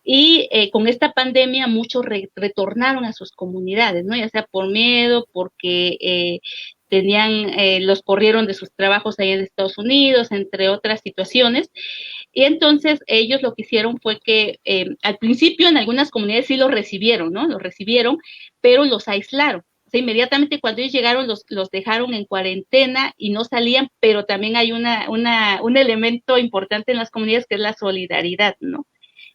y con esta pandemia muchos retornaron a sus comunidades, ¿no? Ya sea por miedo, porque los corrieron de sus trabajos allá en Estados Unidos, entre otras situaciones. Y entonces ellos lo que hicieron fue que al principio en algunas comunidades sí los recibieron, ¿no? Los recibieron, pero los aislaron. O sea, inmediatamente cuando ellos llegaron los dejaron en cuarentena y no salían, pero también hay un elemento importante en las comunidades que es la solidaridad, ¿no?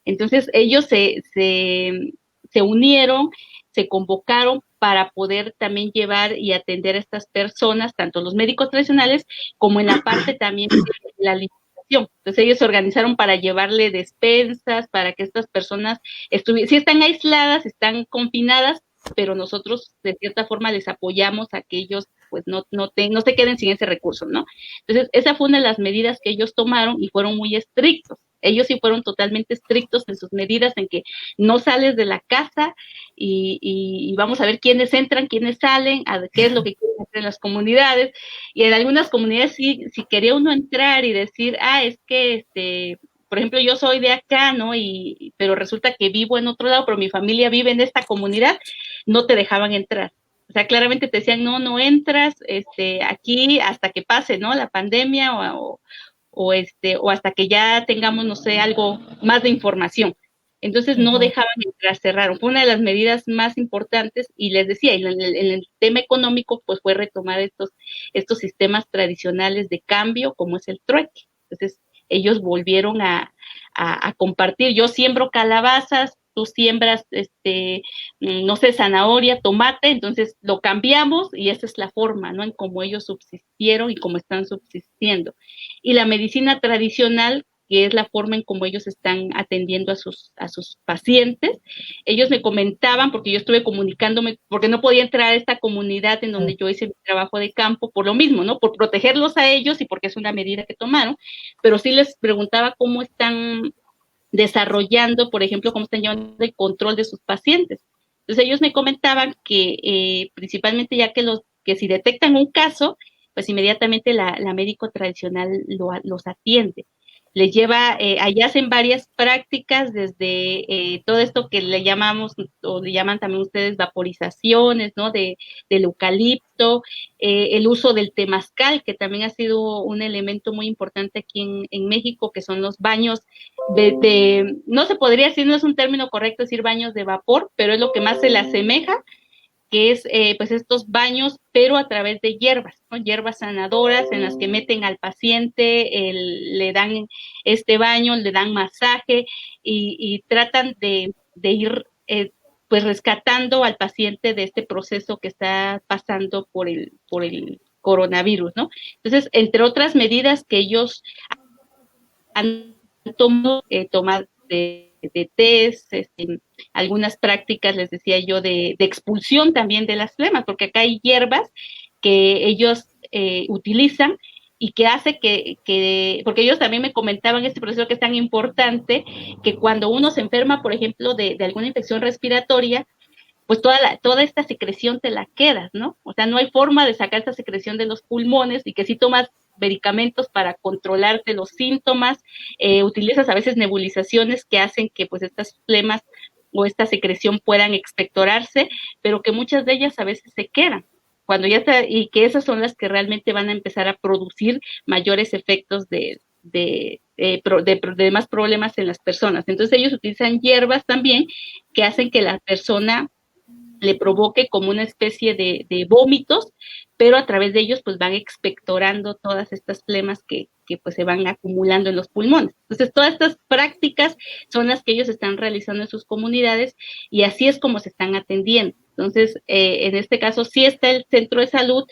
Entonces ellos se unieron, se convocaron para poder también llevar y atender a estas personas, tanto los médicos tradicionales como en la parte también de la alimentación. Entonces ellos se organizaron para llevarle despensas, para que estas personas si están aisladas, están confinadas, pero nosotros de cierta forma les apoyamos a que ellos pues no se queden sin ese recurso, ¿no? Entonces esa fue una de las medidas que ellos tomaron y fueron muy estrictos. Ellos sí fueron totalmente estrictos en sus medidas, en que no sales de la casa y vamos a ver quiénes entran, quiénes salen, a qué es lo que quieren hacer en las comunidades. Y en algunas comunidades sí, si quería uno entrar y decir, es que por ejemplo, yo soy de acá, ¿no? Pero resulta que vivo en otro lado, pero mi familia vive en esta comunidad, no te dejaban entrar. O sea, claramente te decían, no entras aquí hasta que pase, ¿no? La pandemia o hasta que ya tengamos, no sé, algo más de información. Entonces no dejaban entrar, cerraron. Fue una de las medidas más importantes y les decía, en el tema económico, pues fue retomar estos sistemas tradicionales de cambio como es el trueque. Entonces ellos volvieron a compartir. Yo siembro calabazas, tú siembras, no sé, zanahoria, tomate, entonces lo cambiamos y esa es la forma, ¿no? En cómo ellos subsistieron y cómo están subsistiendo. Y la medicina tradicional, que es la forma en cómo ellos están atendiendo a sus pacientes. Ellos me comentaban, porque yo estuve comunicándome, porque no podía entrar a esta comunidad en donde yo hice mi trabajo de campo, por lo mismo, ¿no? Por protegerlos a ellos y porque es una medida que tomaron, pero sí les preguntaba cómo están desarrollando, por ejemplo, cómo están llevando el control de sus pacientes. Entonces ellos me comentaban que principalmente ya que si detectan un caso, pues inmediatamente la médico tradicional los atiende. Les lleva, allá hacen varias prácticas desde todo esto que le llamamos, o le llaman también ustedes vaporizaciones, ¿no? Del eucalipto, el uso del temazcal, que también ha sido un elemento muy importante aquí en México, que son los baños no se podría decir, no es un término correcto decir baños de vapor, pero es lo que más se le asemeja, que es pues estos baños, pero a través de hierbas, ¿no? Hierbas sanadoras en las que meten al paciente, le dan este baño, le dan masaje y tratan de ir pues rescatando al paciente de este proceso que está pasando por el coronavirus, ¿no? Entonces, entre otras medidas que ellos han tomado de test, algunas prácticas, les decía yo, de expulsión también de las flemas, porque acá hay hierbas que ellos utilizan y que hace porque ellos también me comentaban este proceso que es tan importante, que cuando uno se enferma, por ejemplo, de alguna infección respiratoria, pues toda esta secreción te la quedas, ¿no? O sea, no hay forma de sacar esta secreción de los pulmones y que si tomas medicamentos para controlarte los síntomas, utilizas a veces nebulizaciones que hacen que pues estas flemas o esta secreción puedan expectorarse, pero que muchas de ellas a veces se quedan cuando ya está, y que esas son las que realmente van a empezar a producir mayores efectos de más problemas en las personas. Entonces ellos utilizan hierbas también que hacen que la persona le provoque como una especie de vómitos, pero a través de ellos pues van expectorando todas estas flemas que pues se van acumulando en los pulmones. Entonces todas estas prácticas son las que ellos están realizando en sus comunidades y así es como se están atendiendo. Entonces, en este caso sí está el centro de salud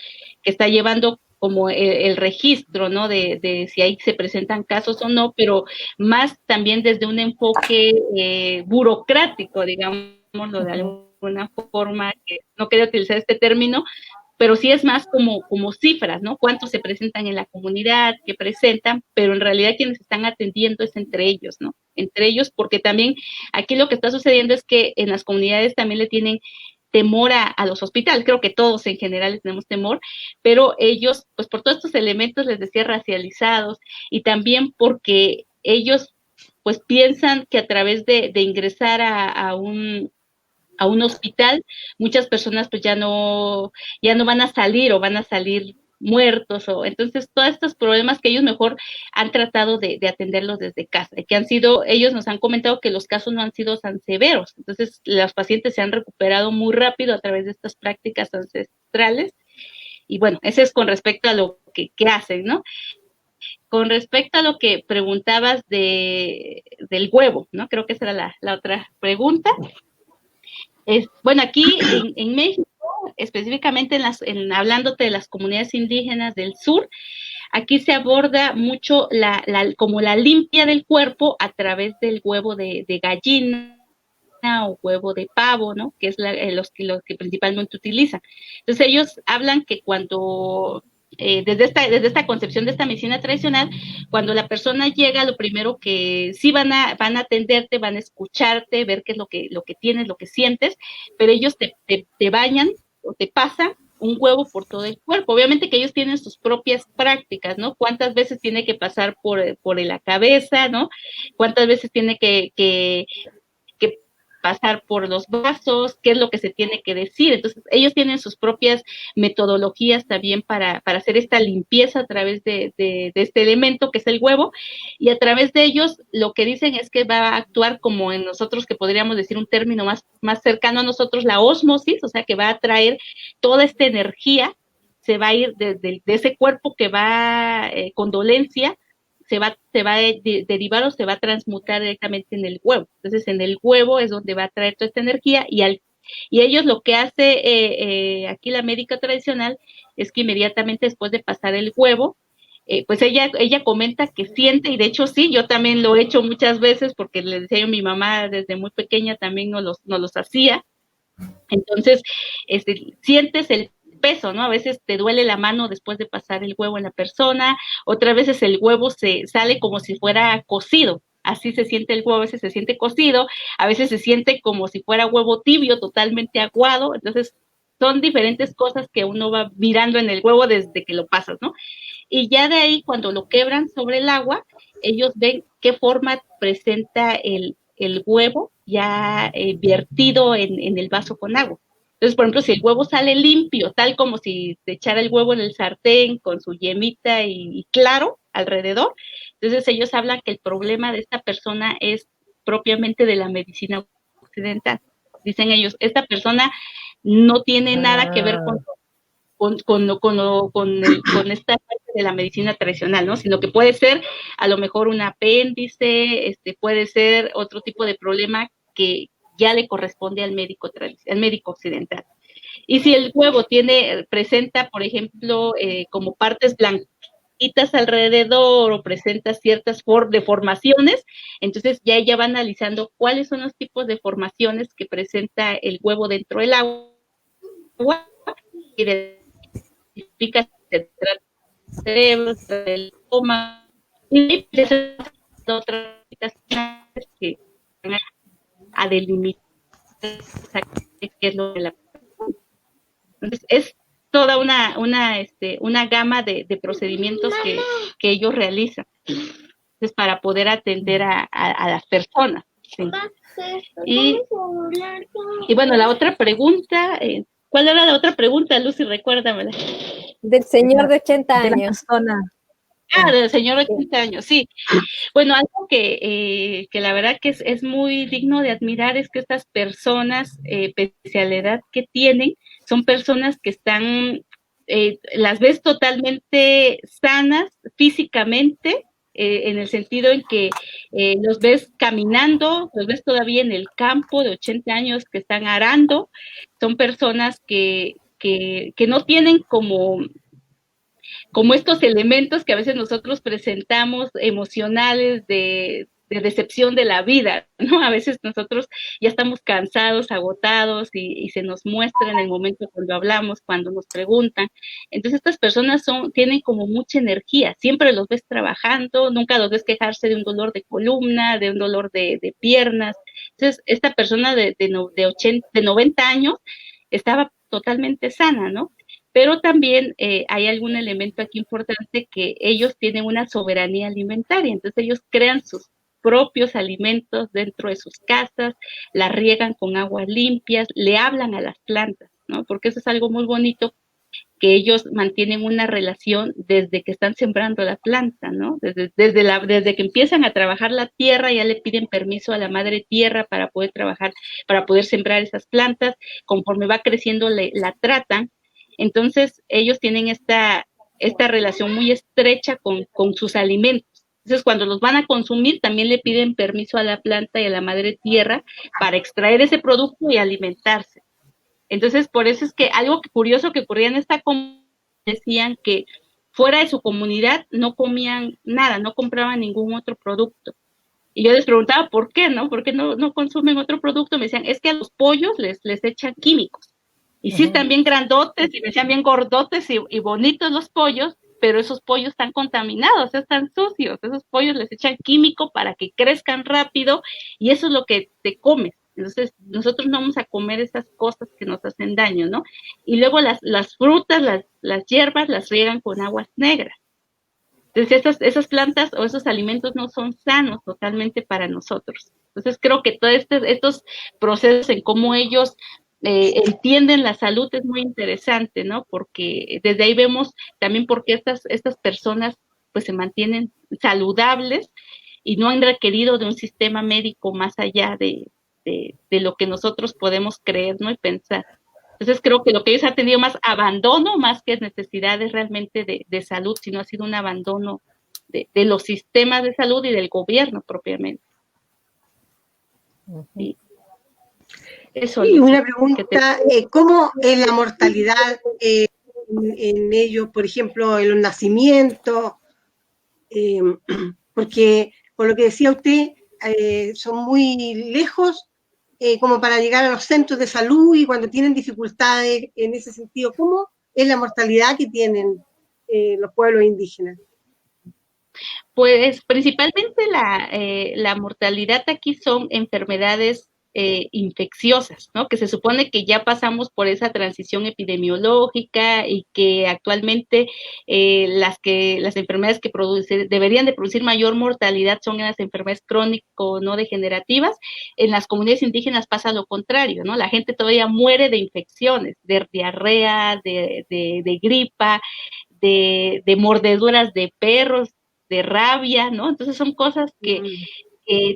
que está llevando como el registro, ¿no? De si ahí se presentan casos o no, pero más también desde un enfoque burocrático, digámoslo de alguna forma, que no quería utilizar este término, pero sí es más como cifras, ¿no? Cuántos se presentan en la comunidad, qué presentan, pero en realidad quienes están atendiendo es entre ellos, ¿no? Entre ellos, porque también aquí lo que está sucediendo es que en las comunidades también le tienen temor a los hospitales, creo que todos en general tenemos temor, pero ellos, pues por todos estos elementos, les decía, racializados, y también porque ellos, pues piensan que a través de ingresar a un hospital, muchas personas pues ya no van a salir o van a salir muertos, o entonces todos estos problemas que ellos mejor han tratado de atenderlos desde casa, que han sido, ellos nos han comentado que los casos no han sido tan severos, entonces los pacientes se han recuperado muy rápido a través de estas prácticas ancestrales, y bueno, eso es con respecto a lo que hacen, ¿no? Con respecto a lo que preguntabas del huevo, ¿no? Creo que esa era la otra pregunta. Bueno, aquí en México, específicamente hablándote de las comunidades indígenas del sur, aquí se aborda mucho como la limpia del cuerpo a través del huevo de gallina o huevo de pavo, ¿no? Que es los que principalmente utilizan. Entonces ellos hablan que cuando desde esta concepción de esta medicina tradicional, cuando la persona llega, lo primero que sí van a atenderte, van a escucharte, ver qué es lo que tienes, lo que sientes, pero ellos te bañan o te pasan un huevo por todo el cuerpo. Obviamente que ellos tienen sus propias prácticas, ¿no? Cuántas veces tiene que pasar por la cabeza, ¿no? Cuántas veces tiene que pasar por los vasos, qué es lo que se tiene que decir. Entonces, ellos tienen sus propias metodologías también para hacer esta limpieza a través de este elemento que es el huevo, y a través de ellos lo que dicen es que va a actuar como en nosotros, que podríamos decir un término más cercano a nosotros, la ósmosis, o sea, que va a traer toda esta energía, se va a ir de ese cuerpo que va con dolencia, se va a derivar o se va a transmutar directamente en el huevo. Entonces, en el huevo es donde va a traer toda esta energía, y ellos lo que hace aquí la médica tradicional es que inmediatamente después de pasar el huevo, pues ella comenta que siente, y de hecho sí, yo también lo he hecho muchas veces, porque le decía yo, mi mamá desde muy pequeña también nos los hacía. Entonces, sientes el peso, ¿no? A veces te duele la mano después de pasar el huevo en la persona, otras veces el huevo se sale como si fuera cocido, así se siente el huevo, a veces se siente cocido, a veces se siente como si fuera huevo tibio, totalmente aguado. Entonces son diferentes cosas que uno va mirando en el huevo desde que lo pasas, ¿no? Y ya de ahí, cuando lo quebran sobre el agua, ellos ven qué forma presenta el huevo ya vertido en el vaso con agua. Entonces, por ejemplo, si el huevo sale limpio, tal como si te echara el huevo en el sartén con su yemita y claro alrededor, entonces ellos hablan que el problema de esta persona es propiamente de la medicina occidental. Dicen ellos, esta persona no tiene nada que ver con esta parte de la medicina tradicional, ¿no? Sino que puede ser a lo mejor un apéndice, puede ser otro tipo de problema que ya le corresponde al médico occidental. Y si el huevo presenta, por ejemplo, como partes blanquitas alrededor, o presenta ciertas deformaciones, entonces ya ella va analizando cuáles son los tipos de formaciones que presenta el huevo dentro del agua, y identifica si se trata del cerebro, del estómago, y otras que van a delimitar qué es lo de la persona. Entonces, es toda una gama de procedimientos que ellos realizan, entonces, para poder atender a las personas. Sí. Y bueno, la otra pregunta, ¿cuál era la otra pregunta, Lucy? Recuérdamela. Del señor de 80 de la años. persona. Del señor de 80 años, sí. Bueno, algo que la verdad que es muy digno de admirar es que estas personas, pese a la edad que tienen, son personas que están, las ves totalmente sanas físicamente, en el sentido en que los ves caminando, los ves todavía en el campo de 80 años que están arando. Son personas que no tienen como estos elementos que a veces nosotros presentamos emocionales de decepción de la vida, ¿no? A veces nosotros ya estamos cansados, agotados, y se nos muestra en el momento cuando hablamos, cuando nos preguntan. Entonces estas personas tienen como mucha energía, siempre los ves trabajando, nunca los ves quejarse de un dolor de columna, de un dolor de piernas. Entonces esta persona de 90 años estaba totalmente sana, ¿no? Pero también hay algún elemento aquí importante, que ellos tienen una soberanía alimentaria, entonces ellos crean sus propios alimentos dentro de sus casas, las riegan con aguas limpias, le hablan a las plantas, ¿no? Porque eso es algo muy bonito, que ellos mantienen una relación desde que están sembrando la planta, ¿no? Desde que empiezan a trabajar la tierra, ya le piden permiso a la madre tierra para poder trabajar, para poder sembrar esas plantas. Conforme va creciendo, la tratan. Entonces, ellos tienen esta relación muy estrecha con sus alimentos. Entonces, cuando los van a consumir, también le piden permiso a la planta y a la madre tierra para extraer ese producto y alimentarse. Entonces, por eso es que algo curioso que ocurría en esta comunidad, decían que fuera de su comunidad no comían nada, no compraban ningún otro producto. Y yo les preguntaba, ¿por qué no? ¿Por qué no consumen otro producto? Me decían, es que a los pollos les echan químicos. Y sí están bien grandotes, y me decían bien gordotes y bonitos los pollos, pero esos pollos están contaminados, están sucios. Esos pollos les echan químico para que crezcan rápido, y eso es lo que te comes. Entonces, nosotros no vamos a comer esas cosas que nos hacen daño, ¿no? Y luego las frutas, las hierbas, las riegan con aguas negras. Entonces, esas plantas o esos alimentos no son sanos totalmente para nosotros. Entonces creo que todos estos procesos en cómo ellos entienden la salud es muy interesante, ¿no? Porque desde ahí vemos también por qué estas personas pues se mantienen saludables y no han requerido de un sistema médico más allá de lo que nosotros podemos creer, ¿no? Y pensar. Entonces creo que lo que ellos han tenido más abandono, más que necesidades realmente de salud, sino ha sido un abandono de los sistemas de salud y del gobierno propiamente. Sí. Eso, Y Lucy, una pregunta, ¿cómo es la mortalidad en ellos, por ejemplo, en los nacimientos? Porque, por lo que decía usted, son muy lejos como para llegar a los centros de salud y cuando tienen dificultades en ese sentido, ¿cómo es la mortalidad que tienen los pueblos indígenas? Pues principalmente la mortalidad aquí son enfermedades infecciosas, ¿no? Que se supone que ya pasamos por esa transición epidemiológica y que actualmente las enfermedades que deberían de producir mayor mortalidad son las enfermedades crónico no degenerativas. En las comunidades indígenas pasa lo contrario, ¿no? La gente todavía muere de infecciones, de diarrea, de gripa, de mordeduras de perros, de rabia, ¿no? Entonces son cosas que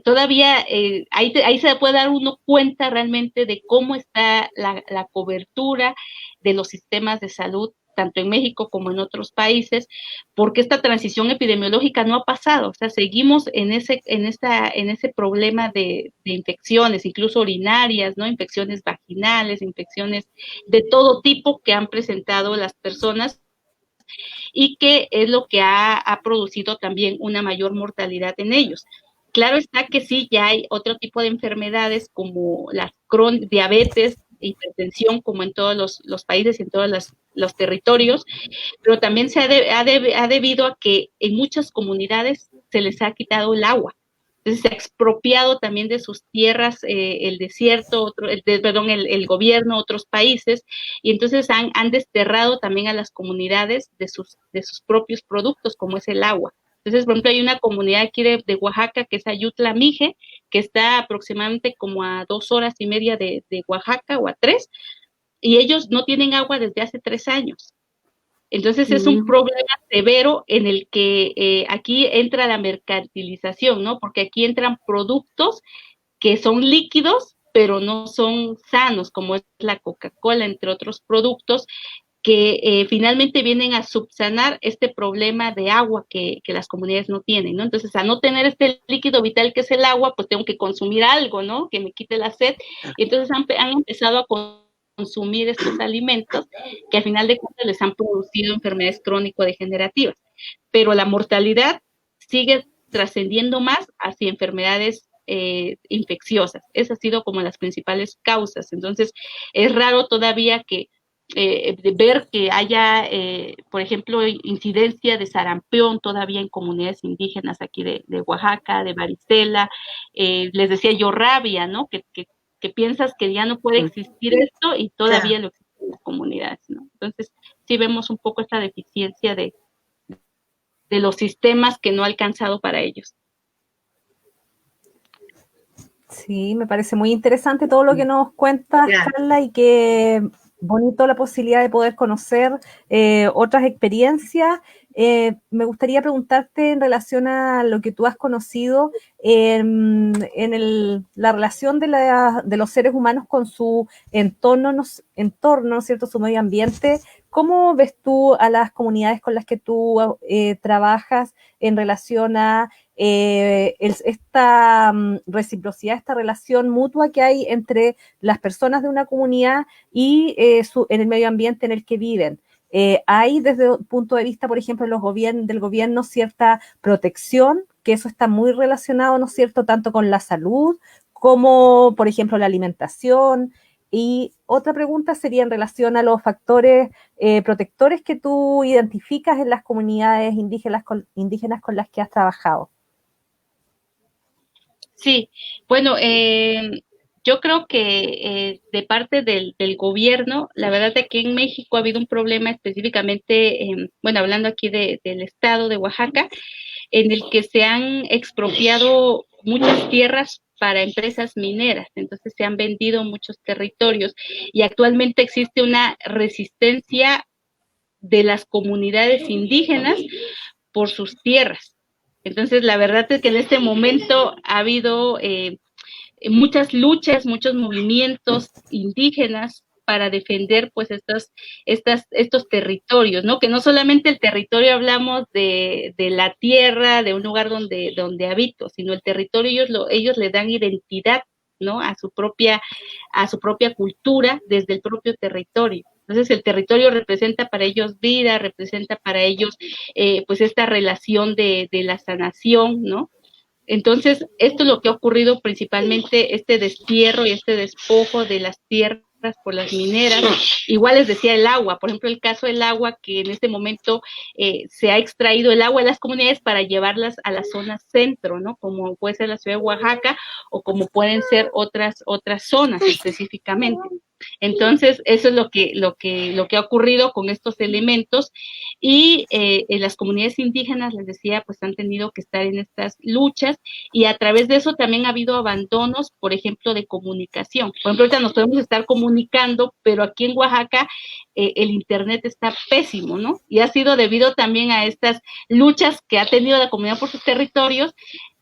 todavía ahí se puede dar uno cuenta realmente de cómo está la cobertura de los sistemas de salud, tanto en México como en otros países, porque esta transición epidemiológica no ha pasado, o sea, seguimos en ese problema de infecciones, incluso urinarias, ¿no? Infecciones vaginales, infecciones de todo tipo que han presentado las personas y que es lo que ha producido también una mayor mortalidad en ellos. Claro está que sí, ya hay otro tipo de enfermedades como la diabetes, hipertensión, como en todos los países y en todos los territorios, pero también se ha debido a que en muchas comunidades se les ha quitado el agua. Entonces se ha expropiado también de sus tierras el desierto, el gobierno, otros países, y entonces han desterrado también a las comunidades de sus propios productos, como es el agua. Entonces, por ejemplo, hay una comunidad aquí de Oaxaca que es Ayutla Mije, que está aproximadamente como a 2 horas y media de Oaxaca o a 3, y ellos no tienen agua desde hace 3 años. Entonces es un problema severo en el que aquí entra la mercantilización, ¿no? Porque aquí entran productos que son líquidos, pero no son sanos, como es la Coca-Cola, entre otros productos, que finalmente vienen a subsanar este problema de agua que las comunidades no tienen, ¿no? Entonces, a no tener este líquido vital que es el agua, pues tengo que consumir algo, ¿no? Que me quite la sed. Y entonces han empezado a consumir estos alimentos que al final de cuentas les han producido enfermedades crónico-degenerativas. Pero la mortalidad sigue trascendiendo más hacia enfermedades infecciosas. Esas han sido como las principales causas. Entonces, es raro todavía que de ver que haya, por ejemplo, incidencia de sarampión todavía en comunidades indígenas aquí de Oaxaca, de varicela, les decía yo rabia, ¿no? Que piensas que ya no puede existir esto y todavía lo existe en las comunidades, ¿no? Entonces, sí vemos un poco esta deficiencia de los sistemas que no ha alcanzado para ellos. Sí, me parece muy interesante todo lo que nos cuentas, Carla, y que bonito la posibilidad de poder conocer otras experiencias. Me gustaría preguntarte en relación a lo que tú has conocido en la relación de los seres humanos con su entorno, ¿no es cierto?, su medio ambiente. ¿Cómo ves tú a las comunidades con las que tú trabajas en relación a esta reciprocidad, esta relación mutua que hay entre las personas de una comunidad y en el medio ambiente en el que viven? Hay desde el punto de vista, por ejemplo, del gobierno cierta protección, que eso está muy relacionado, ¿no es cierto?, tanto con la salud como, por ejemplo, la alimentación. Y otra pregunta sería en relación a los factores protectores que tú identificas en las comunidades indígenas con las que has trabajado. Sí, bueno, yo creo que de parte del gobierno, la verdad es que aquí en México ha habido un problema específicamente, bueno, hablando aquí del estado de Oaxaca, en el que se han expropiado muchas tierras para empresas mineras, entonces se han vendido muchos territorios y actualmente existe una resistencia de las comunidades indígenas por sus tierras. Entonces, la verdad es que en este momento ha habido muchas luchas, muchos movimientos indígenas para defender pues estos territorios, ¿no? Que no solamente el territorio hablamos de la tierra, de un lugar donde habito, sino el territorio ellos le dan identidad, ¿no? A su propia cultura desde el propio territorio. Entonces el territorio representa para ellos vida, representa para ellos pues esta relación de la sanación, ¿no? Entonces, esto es lo que ha ocurrido principalmente, este destierro y este despojo de las tierras por las mineras. Igual les decía el agua, por ejemplo, el caso del agua, que en este momento se ha extraído el agua de las comunidades para llevarlas a la zona centro, ¿no? Como puede ser la ciudad de Oaxaca o como pueden ser otras zonas específicamente. Entonces, eso es lo que ha ocurrido con estos elementos y en las comunidades indígenas, les decía, pues han tenido que estar en estas luchas y a través de eso también ha habido abandonos, por ejemplo, de comunicación. Por ejemplo, ahorita nos podemos estar comunicando, pero aquí en Oaxaca el internet está pésimo, ¿no? Y ha sido debido también a estas luchas que ha tenido la comunidad por sus territorios.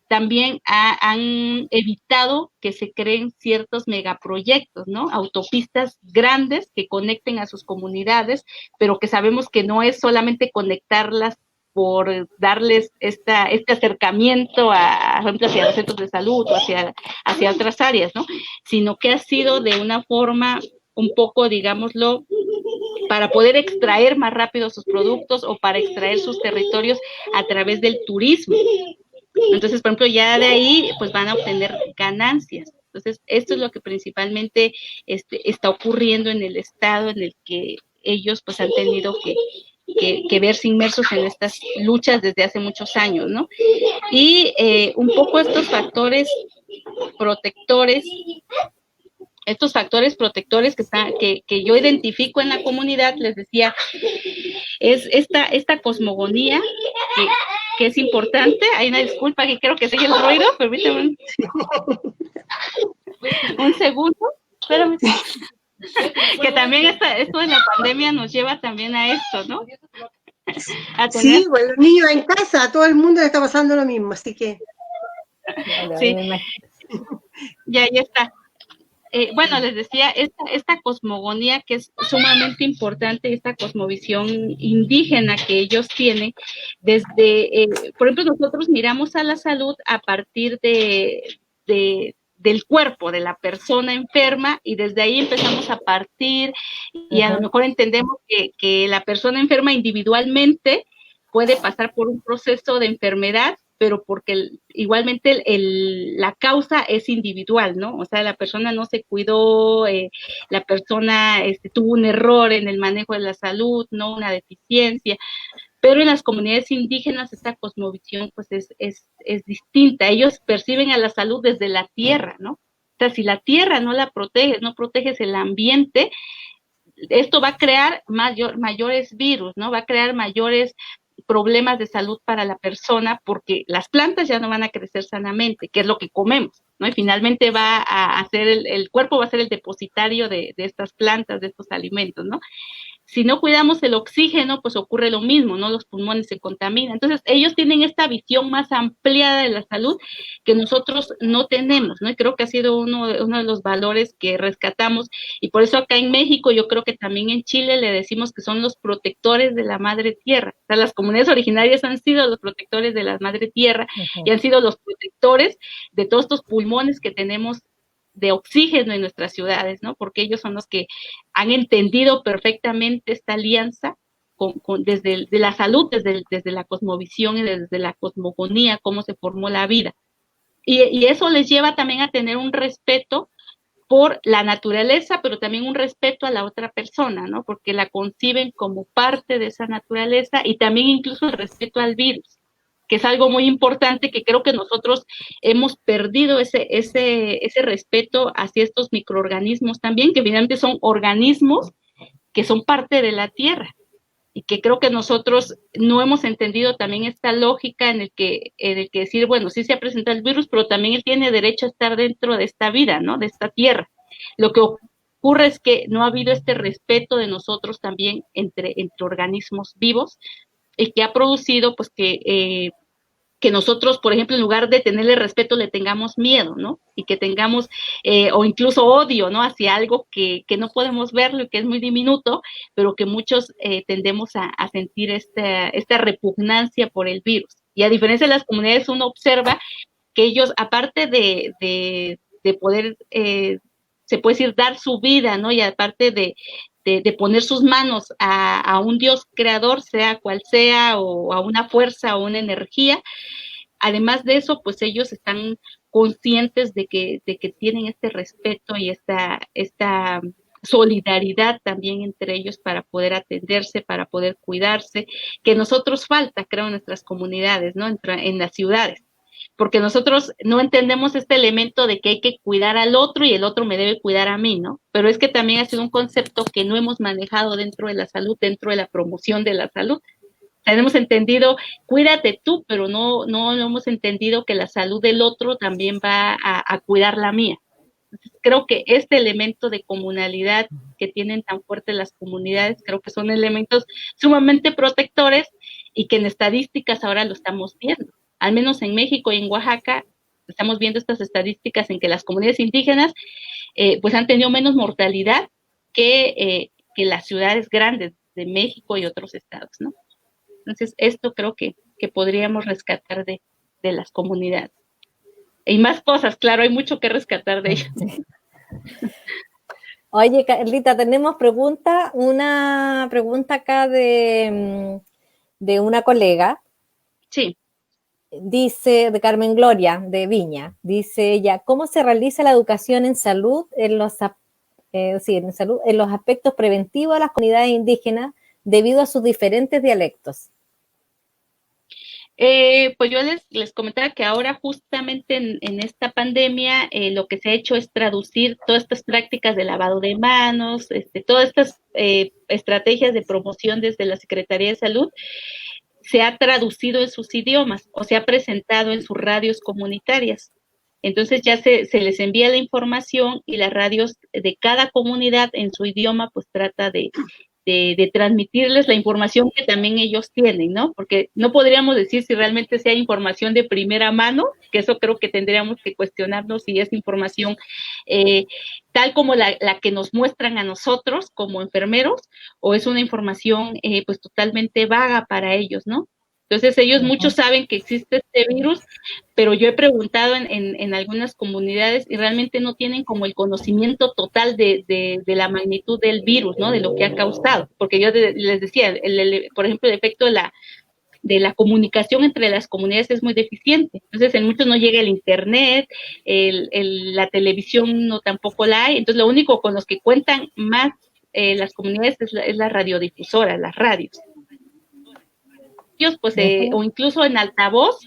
También han evitado que se creen ciertos megaproyectos, ¿no? Autopistas grandes que conecten a sus comunidades, pero que sabemos que no es solamente conectarlas por darles este acercamiento por ejemplo, hacia los centros de salud o hacia otras áreas, ¿no? Sino que ha sido de una forma un poco, digámoslo, para poder extraer más rápido sus productos o para extraer sus territorios a través del turismo. Entonces, por ejemplo, ya de ahí pues van a obtener ganancias. Entonces, esto es lo que principalmente está ocurriendo en el estado en el que ellos pues han tenido que verse inmersos en estas luchas desde hace muchos años, ¿no? Y un poco estos factores protectores que yo identifico en la comunidad, les decía, es esta cosmogonía que es importante. Hay una disculpa que creo que sigue el ruido, permítame un segundo, espérame. Que también esto de la pandemia nos lleva también a esto, ¿no? A tener... Sí, bueno, los niños en casa, a todo el mundo le está pasando lo mismo, así que... Sí, ya está. Bueno, les decía, esta cosmogonía que es sumamente importante, esta cosmovisión indígena que ellos tienen, desde, por ejemplo, nosotros miramos a la salud a partir del cuerpo, de la persona enferma, y desde ahí empezamos a partir, y a lo mejor entendemos que la persona enferma individualmente puede pasar por un proceso de enfermedad, pero porque igualmente la causa es individual, ¿no? O sea, la persona no se cuidó, la persona tuvo un error en el manejo de la salud, no una deficiencia, pero en las comunidades indígenas esta cosmovisión pues es distinta. Ellos perciben a la salud desde la tierra, ¿no? O sea, si la tierra no la proteges, no proteges el ambiente, esto va a crear mayores virus, ¿no? Va a crear mayores problemas de salud para la persona porque las plantas ya no van a crecer sanamente, que es lo que comemos, ¿no? Y finalmente va a hacer el cuerpo va a ser el depositario de estas plantas, de estos alimentos, ¿no? Si no cuidamos el oxígeno, pues ocurre lo mismo, ¿no? Los pulmones se contaminan. Entonces, ellos tienen esta visión más ampliada de la salud que nosotros no tenemos, ¿no? Y creo que ha sido uno de los valores que rescatamos. Y por eso acá en México, yo creo que también en Chile le decimos que son los protectores de la madre tierra. O sea, las comunidades originarias han sido los protectores de la madre tierra y han sido los protectores de todos estos pulmones que tenemos de oxígeno en nuestras ciudades, ¿no? Porque ellos son los que han entendido perfectamente esta alianza desde la salud, desde la cosmovisión y desde la cosmogonía, cómo se formó la vida. Y eso les lleva también a tener un respeto por la naturaleza, pero también un respeto a la otra persona, ¿no? Porque la conciben como parte de esa naturaleza y también incluso el respeto al virus, que es algo muy importante que creo que nosotros hemos perdido ese respeto hacia estos microorganismos también, que finalmente son organismos que son parte de la tierra. y que creo que nosotros no hemos entendido también esta lógica en el que decir, bueno, sí se ha presentado el virus, pero también él tiene derecho a estar dentro de esta vida, ¿no? De esta tierra. Lo que ocurre es que no ha habido este respeto de nosotros también entre organismos vivos, y que ha producido, pues, que nosotros, por ejemplo, en lugar de tenerle respeto, le tengamos miedo, ¿no? Y que tengamos, o incluso odio, ¿no? Hacia algo que no podemos verlo y que es muy diminuto, pero que muchos tendemos a sentir esta repugnancia por el virus. Y a diferencia de las comunidades, uno observa que ellos, aparte de poder, se puede decir, dar su vida, ¿no? Y aparte de poner sus manos a un Dios creador, sea cual sea, o a una fuerza o una energía. Además de eso, pues ellos están conscientes de que tienen este respeto y esta solidaridad también entre ellos para poder atenderse, para poder cuidarse, que nosotros falta, creo, en nuestras comunidades, ¿no? En las ciudades. Porque nosotros no entendemos este elemento de que hay que cuidar al otro y el otro me debe cuidar a mí, ¿no? Pero es que también ha sido un concepto que no hemos manejado dentro de la salud, dentro de la promoción de la salud. Hemos entendido, cuídate tú, pero no hemos entendido que la salud del otro también va a cuidar la mía. Entonces, creo que este elemento de comunalidad que tienen tan fuerte las comunidades, creo que son elementos sumamente protectores y que en estadísticas ahora lo estamos viendo. Al menos en México y en Oaxaca estamos viendo estas estadísticas en que las comunidades indígenas pues han tenido menos mortalidad que las ciudades grandes de México y otros estados, ¿no? Entonces, esto creo que podríamos rescatar de las comunidades. Y más cosas, claro, hay mucho que rescatar de ellas. Oye, Carlita, tenemos una pregunta acá de una colega. Sí. Dice, de Carmen Gloria, de Viña, dice ella, ¿cómo se realiza la educación en salud en los aspectos preventivos de las comunidades indígenas debido a sus diferentes dialectos? Pues yo les comentaba que ahora justamente en esta pandemia lo que se ha hecho es traducir todas estas prácticas de lavado de manos, todas estas estrategias de promoción desde la Secretaría de Salud, se ha traducido en sus idiomas o se ha presentado en sus radios comunitarias. Entonces ya se les envía la información y las radios de cada comunidad en su idioma pues trata de transmitirles la información que también ellos tienen, ¿no? Porque no podríamos decir si realmente sea información de primera mano, que eso creo que tendríamos que cuestionarnos si es información tal como la que nos muestran a nosotros como enfermeros, o es una información pues totalmente vaga para ellos, ¿no? Entonces ellos muchos saben que existe este virus, pero yo he preguntado en algunas comunidades y realmente no tienen como el conocimiento total de la magnitud del virus, ¿no? De lo que ha causado. Porque yo les decía, por ejemplo, el efecto de la comunicación entre las comunidades es muy deficiente. Entonces, en muchos no llega el internet, la televisión no tampoco la hay. Entonces, lo único con los que cuentan más las comunidades es la radiodifusora, las radios. Ellos, pues, o incluso en altavoz,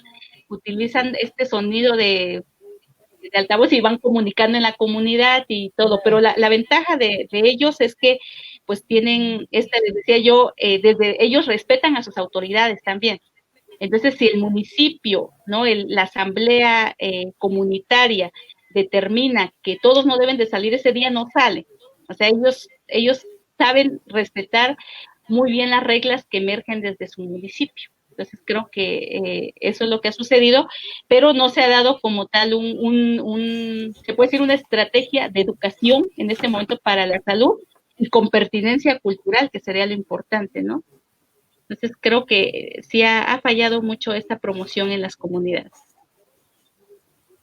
utilizan este sonido de altavoz y van comunicando en la comunidad y todo, pero la ventaja de ellos es que pues tienen, les decía yo, desde ellos respetan a sus autoridades también. Entonces, si el municipio, ¿no? La asamblea comunitaria determina que todos no deben de salir ese día, no salen. O sea, ellos saben respetar muy bien las reglas que emergen desde su municipio. Entonces creo que eso es lo que ha sucedido, pero no se ha dado como tal se puede decir una estrategia de educación en este momento para la salud y con pertinencia cultural, que sería lo importante, ¿no? Entonces creo que sí ha fallado mucho esta promoción en las comunidades.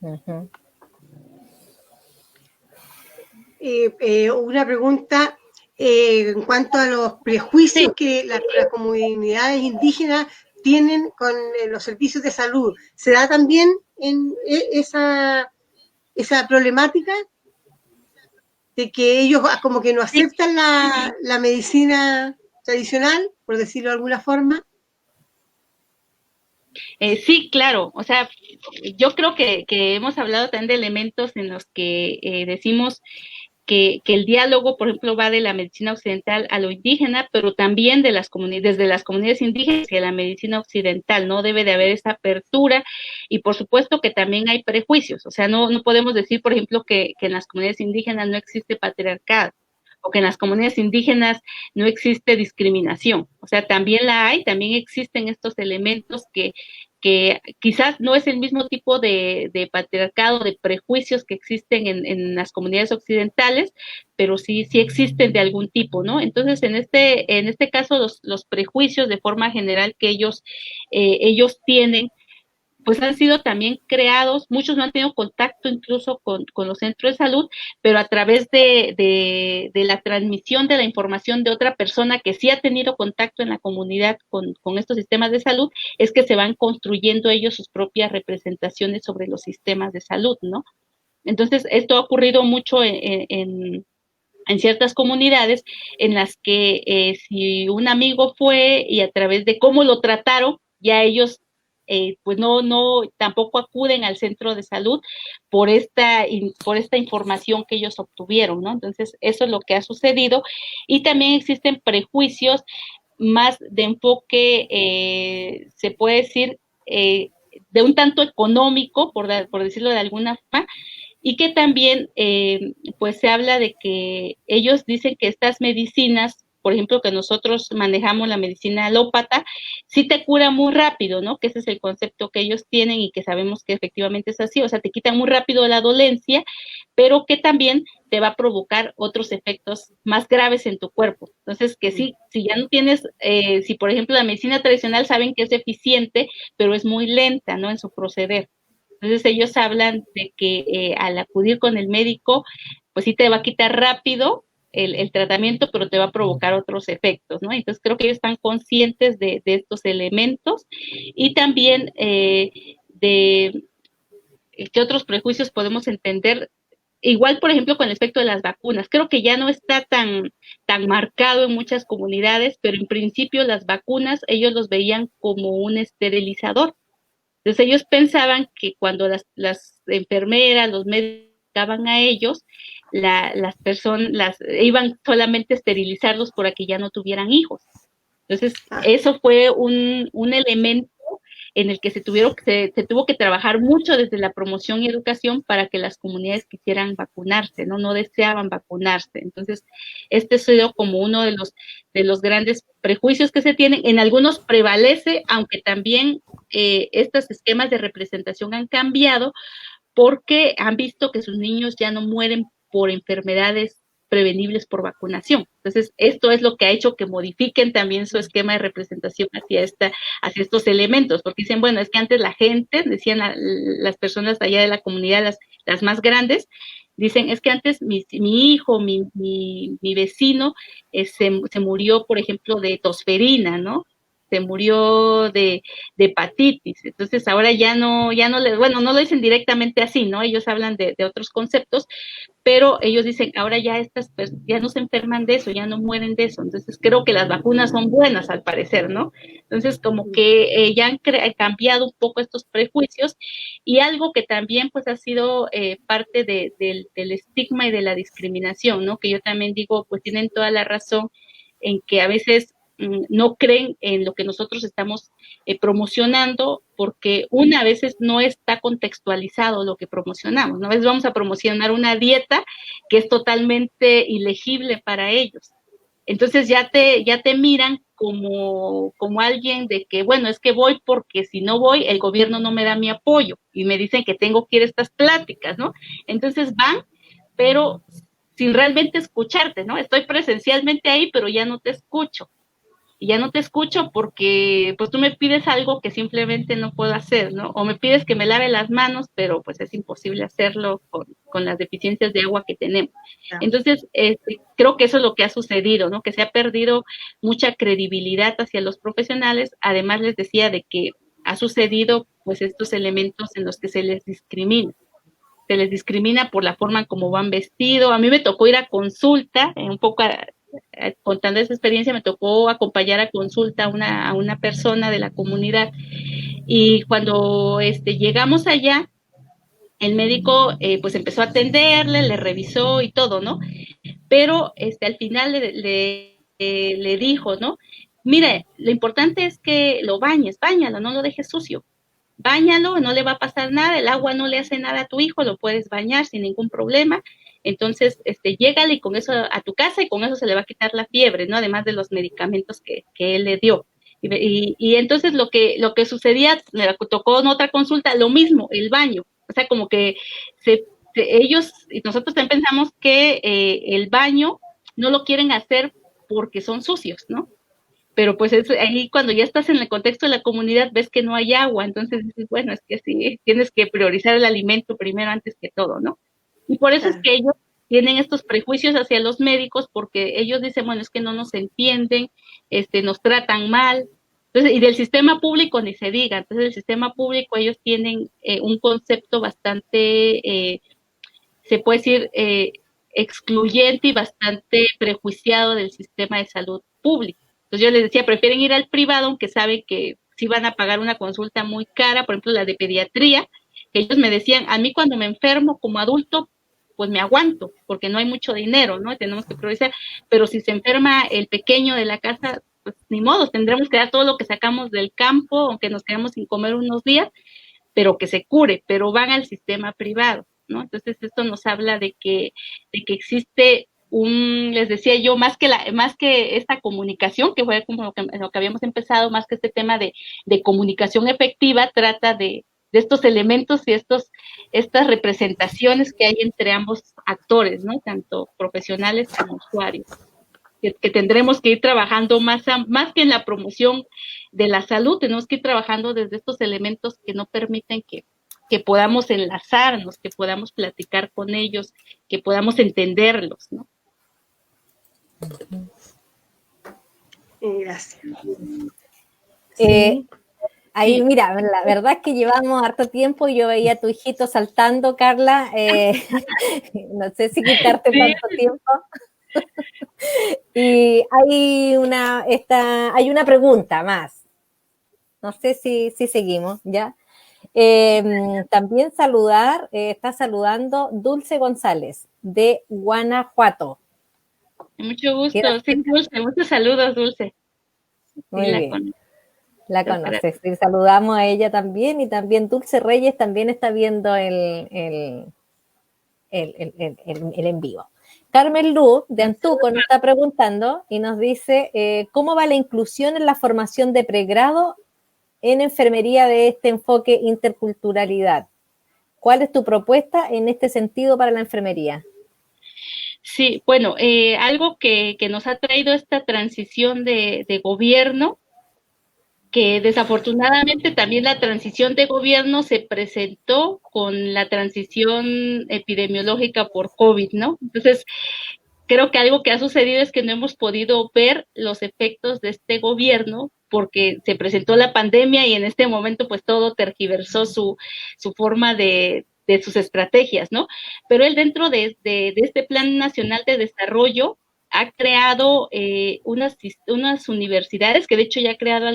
Uh-huh. Una pregunta en cuanto a los prejuicios que las comunidades indígenas tienen con los servicios de salud. ¿Se da también en esa problemática de que ellos como que no aceptan la medicina tradicional, por decirlo de alguna forma? Sí, claro. O sea, yo creo que hemos hablado también de elementos en los que decimos que el diálogo, por ejemplo, va de la medicina occidental a lo indígena, pero también de las desde las comunidades indígenas y a la medicina occidental, no debe de haber esa apertura, y por supuesto que también hay prejuicios, o sea, no podemos decir, por ejemplo, que en las comunidades indígenas no existe patriarcado, o que en las comunidades indígenas no existe discriminación, o sea, también la hay, también existen estos elementos que quizás no es el mismo tipo de patriarcado, de prejuicios que existen en las comunidades occidentales, pero sí existen de algún tipo, ¿no? Entonces, en este caso, los prejuicios de forma general que ellos tienen, pues han sido también creados, muchos no han tenido contacto incluso con los centros de salud, pero a través de la transmisión de la información de otra persona que sí ha tenido contacto en la comunidad con estos sistemas de salud, es que se van construyendo ellos sus propias representaciones sobre los sistemas de salud, ¿no? Entonces, esto ha ocurrido mucho en ciertas comunidades en las que si un amigo fue y a través de cómo lo trataron, ya ellos pues tampoco acuden al centro de salud por esta información que ellos obtuvieron, ¿no? Entonces, eso es lo que ha sucedido, y también existen prejuicios más de enfoque, se puede decir, de un tanto económico, por decirlo de alguna forma, y que también pues se habla de que ellos dicen que estas medicinas, por ejemplo, que nosotros manejamos la medicina alópata, sí te cura muy rápido, ¿no? Que ese es el concepto que ellos tienen y que sabemos que efectivamente es así, o sea, te quita muy rápido la dolencia, pero que también te va a provocar otros efectos más graves en tu cuerpo. Entonces, que sí, si ya no tienes, si por ejemplo la medicina tradicional saben que es eficiente, pero es muy lenta, ¿no? En su proceder. Entonces ellos hablan de que al acudir con el médico, pues sí te va a quitar rápido el tratamiento, pero te va a provocar otros efectos, ¿no? Entonces creo que ellos están conscientes de estos elementos, y también de qué otros prejuicios podemos entender. Igual, por ejemplo, con respecto a las vacunas, creo que ya no está tan marcado en muchas comunidades, pero en principio las vacunas ellos los veían como un esterilizador. Entonces ellos pensaban que cuando las enfermeras, los médicos daban a ellos, las personas iban solamente a esterilizarlos para que ya no tuvieran hijos. Entonces eso fue un elemento en el que se tuvo que trabajar mucho desde la promoción y educación para que las comunidades quisieran vacunarse, no deseaban vacunarse. Entonces, este ha sido como uno de los grandes prejuicios que se tienen. En algunos prevalece, aunque también estos esquemas de representación han cambiado porque han visto que sus niños ya no mueren por enfermedades prevenibles por vacunación. Entonces, esto es lo que ha hecho que modifiquen también su esquema de representación hacia estos elementos, porque dicen, bueno, es que antes la gente, decían las personas allá de la comunidad, las más grandes, dicen, es que antes mi hijo, mi vecino, se murió, por ejemplo, de tosferina, ¿no? Se murió de hepatitis. Entonces ahora ya no no lo dicen directamente así, ¿no? Ellos hablan de otros conceptos, pero ellos dicen, ahora ya ya no se enferman de eso, ya no mueren de eso. Entonces creo que las vacunas son buenas al parecer, ¿no? Entonces como que ya han cambiado un poco estos prejuicios, y algo que también pues ha sido parte del estigma y de la discriminación, ¿no? Que yo también digo, pues tienen toda la razón en que a veces no creen en lo que nosotros estamos promocionando, porque una a veces no está contextualizado lo que promocionamos, ¿no? A veces vamos a promocionar una dieta que es totalmente ilegible para ellos. Entonces ya te miran como alguien de que, bueno, es que voy porque si no voy, el gobierno no me da mi apoyo, y me dicen que tengo que ir a estas pláticas, ¿no? Entonces van, pero sin realmente escucharte, ¿no? Estoy presencialmente ahí, pero ya no te escucho. Y ya no te escucho porque pues tú me pides algo que simplemente no puedo hacer, ¿no? O me pides que me lave las manos, pero pues es imposible hacerlo con las deficiencias de agua que tenemos. Entonces, creo que eso es lo que ha sucedido, ¿no? Que se ha perdido mucha credibilidad hacia los profesionales. Además, les decía de que ha sucedido pues estos elementos en los que se les discrimina. Se les discrimina por la forma como van vestidos. A mí me tocó ir a consulta, un poco contando esa experiencia, me tocó acompañar a consulta a una persona de la comunidad, y cuando llegamos allá, el médico pues empezó a atenderle, le revisó y todo, ¿no? Pero al final le dijo, ¿no? Mire, lo importante es que lo bañes, báñalo, no lo dejes sucio. Báñalo, no le va a pasar nada, el agua no le hace nada a tu hijo, lo puedes bañar sin ningún problema. Entonces, llégale y con eso a tu casa y con eso se le va a quitar la fiebre, ¿no? Además de los medicamentos que él le dio. Y entonces lo que sucedía, me tocó en otra consulta, lo mismo, el baño. O sea, como que ellos y nosotros también pensamos que el baño no lo quieren hacer porque son sucios, ¿no? Pero pues ahí cuando ya estás en el contexto de la comunidad ves que no hay agua, entonces dices, bueno, es que sí, tienes que priorizar el alimento primero antes que todo, ¿no? Y por eso es que ellos tienen estos prejuicios hacia los médicos, porque ellos dicen, bueno, es que no nos entienden, nos tratan mal. Entonces, y del sistema público ni se diga. Entonces, el sistema público, ellos tienen un concepto bastante, se puede decir, excluyente y bastante prejuiciado del sistema de salud público. Entonces, yo les decía, prefieren ir al privado, aunque saben que sí van a pagar una consulta muy cara, por ejemplo, la de pediatría, que ellos me decían, a mí cuando me enfermo como adulto, pues me aguanto, porque no hay mucho dinero, ¿no? Tenemos que priorizar, pero si se enferma el pequeño de la casa, pues ni modo, tendremos que dar todo lo que sacamos del campo, aunque nos quedemos sin comer unos días, pero que se cure, pero van al sistema privado, ¿no? Entonces esto nos habla de que existe les decía yo, más que esta comunicación, que fue como lo que habíamos empezado, más que este tema de comunicación efectiva, trata de estos elementos y estas representaciones que hay entre ambos actores, ¿no? Tanto profesionales como usuarios. Que tendremos que ir trabajando más que en la promoción de la salud, tenemos que ir trabajando desde estos elementos que no permiten que podamos enlazarnos, que podamos platicar con ellos, que podamos entenderlos, ¿no? Gracias. Ahí, mira, la verdad es que llevamos harto tiempo y yo veía a tu hijito saltando, Carla. No sé si quitarte tanto tiempo. Y hay una pregunta más. No sé si seguimos, ¿ya? También está saludando Dulce González, de Guanajuato. Mucho gusto, sí, Dulce, muchos saludos, Dulce. Muy bien. La conoces. Sí, saludamos a ella también, y también Dulce Reyes también está viendo el en vivo. Carmen Lu, de Antuco, nos está preguntando y nos dice, ¿cómo va la inclusión en la formación de pregrado en enfermería de este enfoque interculturalidad? ¿Cuál es tu propuesta en este sentido para la enfermería? Sí, bueno, algo que nos ha traído esta transición de gobierno, que desafortunadamente también la transición de gobierno se presentó con la transición epidemiológica por COVID, ¿no? Entonces, creo que algo que ha sucedido es que no hemos podido ver los efectos de este gobierno porque se presentó la pandemia y en este momento pues todo tergiversó su forma de sus estrategias, ¿no? Pero él dentro de este Plan Nacional de Desarrollo ha creado unas universidades, que de hecho ya ha creado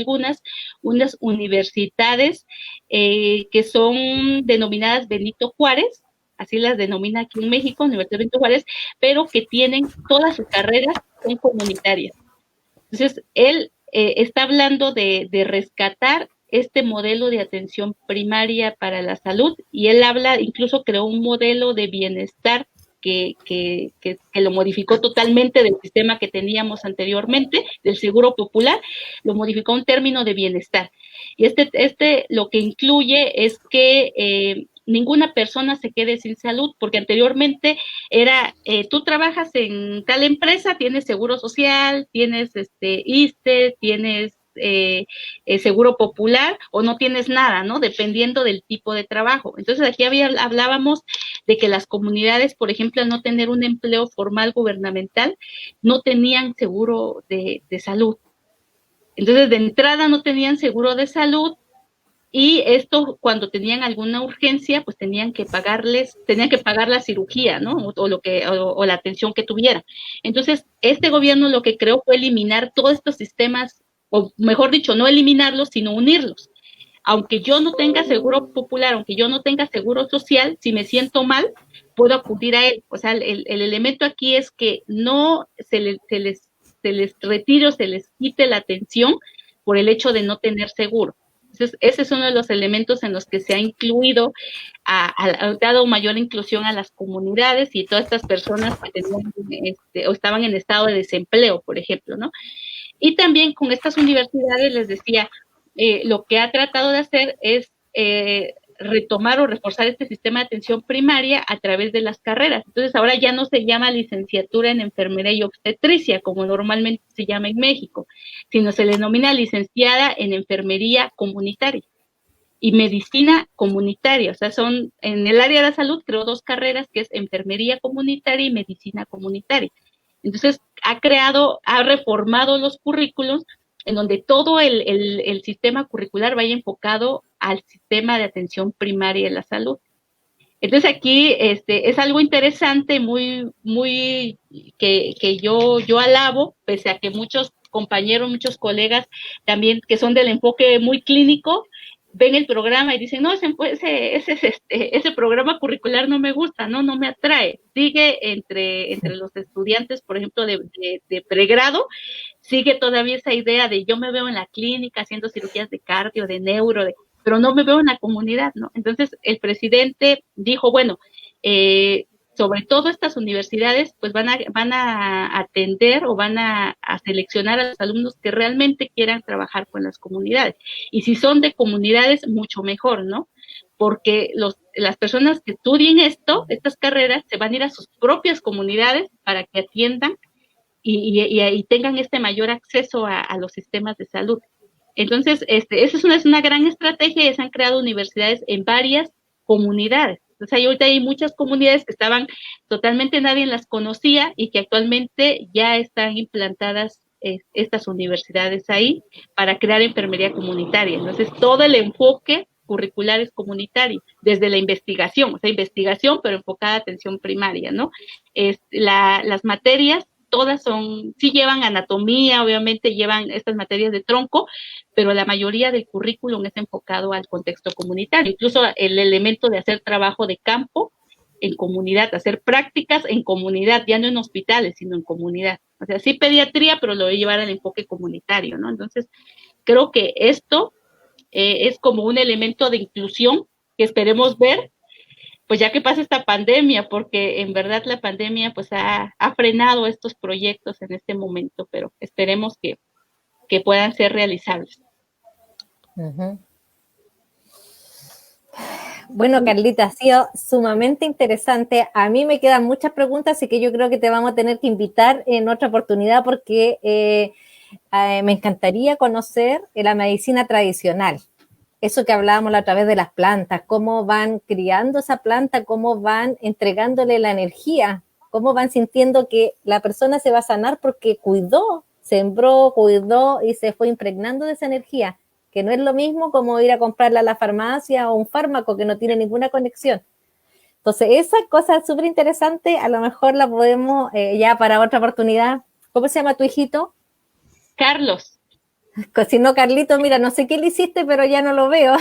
unas universidades que son denominadas Benito Juárez, así las denomina aquí en México, Universidad Benito Juárez, pero que tienen todas sus carreras son comunitarias. Entonces, él está hablando de rescatar este modelo de atención primaria para la salud, y él incluso creó un modelo de bienestar que lo modificó totalmente del sistema que teníamos anteriormente, del Seguro Popular, lo modificó a un término de bienestar. Y lo que incluye es que ninguna persona se quede sin salud, porque anteriormente era, tú trabajas en tal empresa, tienes seguro social, tienes ISSSTE, tienes seguro popular, o no tienes nada, ¿no? Dependiendo del tipo de trabajo. Entonces aquí hablábamos de que las comunidades, por ejemplo, al no tener un empleo formal gubernamental, no tenían seguro de salud. Entonces, de entrada no tenían seguro de salud, y esto, cuando tenían alguna urgencia, pues tenían que pagar la cirugía, ¿no? O la atención que tuvieran. Entonces, este gobierno lo que creó fue eliminar todos estos sistemas, o mejor dicho, no eliminarlos, sino unirlos. aunque yo no tenga seguro popular, aunque yo no tenga seguro social, si me siento mal, puedo acudir a él. O sea, el elemento aquí es que no se les retire o se les quite la atención por el hecho de no tener seguro. Entonces, ese es uno de los elementos en los que se ha incluido, ha dado mayor inclusión a las comunidades y todas estas personas que tenían, o estaban en estado de desempleo, por ejemplo, ¿no? Y también con estas universidades, les decía, lo que ha tratado de hacer es retomar o reforzar este sistema de atención primaria a través de las carreras. Entonces, ahora ya no se llama licenciatura en enfermería y obstetricia, como normalmente se llama en México, sino se le denomina licenciada en enfermería comunitaria y medicina comunitaria. O sea, son en el área de la salud, creo, 2 carreras, que es enfermería comunitaria y medicina comunitaria. Entonces, ha reformado los currículos en donde todo el sistema curricular vaya enfocado al sistema de atención primaria de la salud. Entonces aquí es algo interesante, muy que yo alabo, pese a que muchos compañeros, muchos colegas también que son del enfoque muy clínico, ven el programa y dicen, no, ese programa curricular no me gusta, no me atrae. Sigue entre los estudiantes, por ejemplo, de pregrado, sigue todavía esa idea de yo me veo en la clínica haciendo cirugías de cardio, de neuro, pero no me veo en la comunidad, ¿no? Entonces, el presidente dijo, bueno, sobre todo estas universidades, pues van a atender o van a seleccionar a los alumnos que realmente quieran trabajar con las comunidades. Y si son de comunidades, mucho mejor, ¿no? Porque las personas que estudien estas carreras, se van a ir a sus propias comunidades para que atiendan y tengan este mayor acceso a los sistemas de salud. Entonces, esa es una gran estrategia y se han creado universidades en varias comunidades. Entonces, ahorita hay muchas comunidades que estaban totalmente, nadie las conocía y que actualmente ya están implantadas estas universidades ahí para crear enfermería comunitaria. Entonces, todo el enfoque curricular es comunitario, desde la investigación, o sea, investigación, pero enfocada a atención primaria, ¿no? Las materias todas sí llevan anatomía, obviamente llevan estas materias de tronco, pero la mayoría del currículum es enfocado al contexto comunitario, incluso el elemento de hacer trabajo de campo en comunidad, hacer prácticas en comunidad, ya no en hospitales, sino en comunidad. O sea, sí pediatría, pero lo voy a llevar al enfoque comunitario, ¿no? Entonces, creo que esto es como un elemento de inclusión que esperemos ver, pues ya que pasa esta pandemia, porque en verdad la pandemia pues ha frenado estos proyectos en este momento, pero esperemos que puedan ser realizables. Uh-huh. Bueno, Carlita, ha sido sumamente interesante. A mí me quedan muchas preguntas, así que yo creo que te vamos a tener que invitar en otra oportunidad porque me encantaría conocer la medicina tradicional. Eso que hablábamos a través de las plantas, cómo van criando esa planta, cómo van entregándole la energía, cómo van sintiendo que la persona se va a sanar porque cuidó, sembró, cuidó y se fue impregnando de esa energía, que no es lo mismo como ir a comprarla a la farmacia o un fármaco que no tiene ninguna conexión. Entonces, esa cosa súper interesante, a lo mejor la podemos ya para otra oportunidad. ¿Cómo se llama tu hijito? Carlos. Si no, Carlito, mira, no sé qué le hiciste, pero ya no lo veo.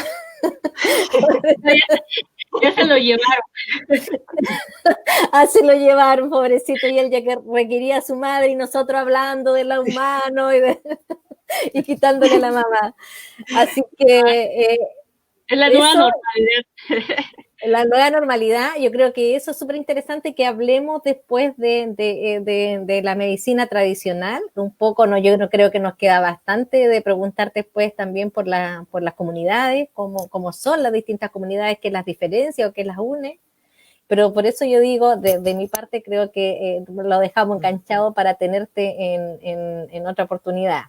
Ya se lo llevaron. Se lo llevaron, pobrecito, y él ya que requería a su madre y nosotros hablando de lo humano y quitándole a la mamá. Así que... es la nueva normalidad. La nueva normalidad, yo creo que eso es súper interesante que hablemos después de la medicina tradicional, un poco, yo no creo que nos queda bastante de preguntar después también por las comunidades, cómo son las distintas comunidades, qué las diferencia o qué las une, pero por eso yo digo, de mi parte creo que lo dejamos enganchado para tenerte en otra oportunidad.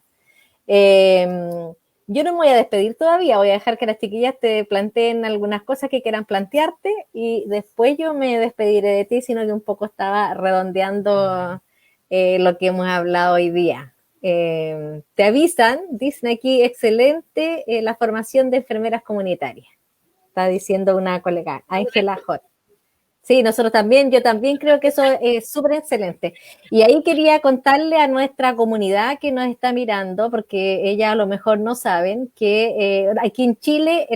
Yo no me voy a despedir todavía, voy a dejar que las chiquillas te planteen algunas cosas que quieran plantearte y después yo me despediré de ti, sino que un poco estaba redondeando lo que hemos hablado hoy día. Te avisan, dicen aquí, excelente la formación de enfermeras comunitarias. Está diciendo una colega, Ángela Hot. Sí, nosotros también, yo también creo que eso es súper excelente. Y ahí quería contarle a nuestra comunidad que nos está mirando, porque ellas a lo mejor no saben, que aquí en Chile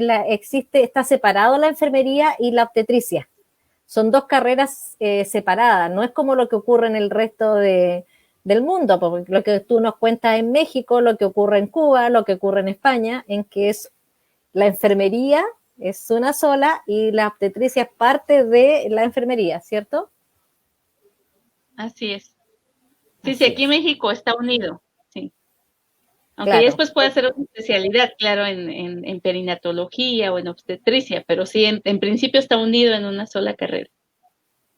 está separado la enfermería y la obstetricia. Son dos carreras separadas, no es como lo que ocurre en el resto del mundo, porque lo que tú nos cuentas en México, lo que ocurre en Cuba, lo que ocurre en España, en que es la enfermería es una sola y la obstetricia es parte de la enfermería, ¿cierto? Así es. Sí, Así sí, aquí es. México está unido, sí. Aunque Claro, ya después puede hacer otra especialidad, claro, en perinatología o en obstetricia, pero sí, en principio está unido en una sola carrera.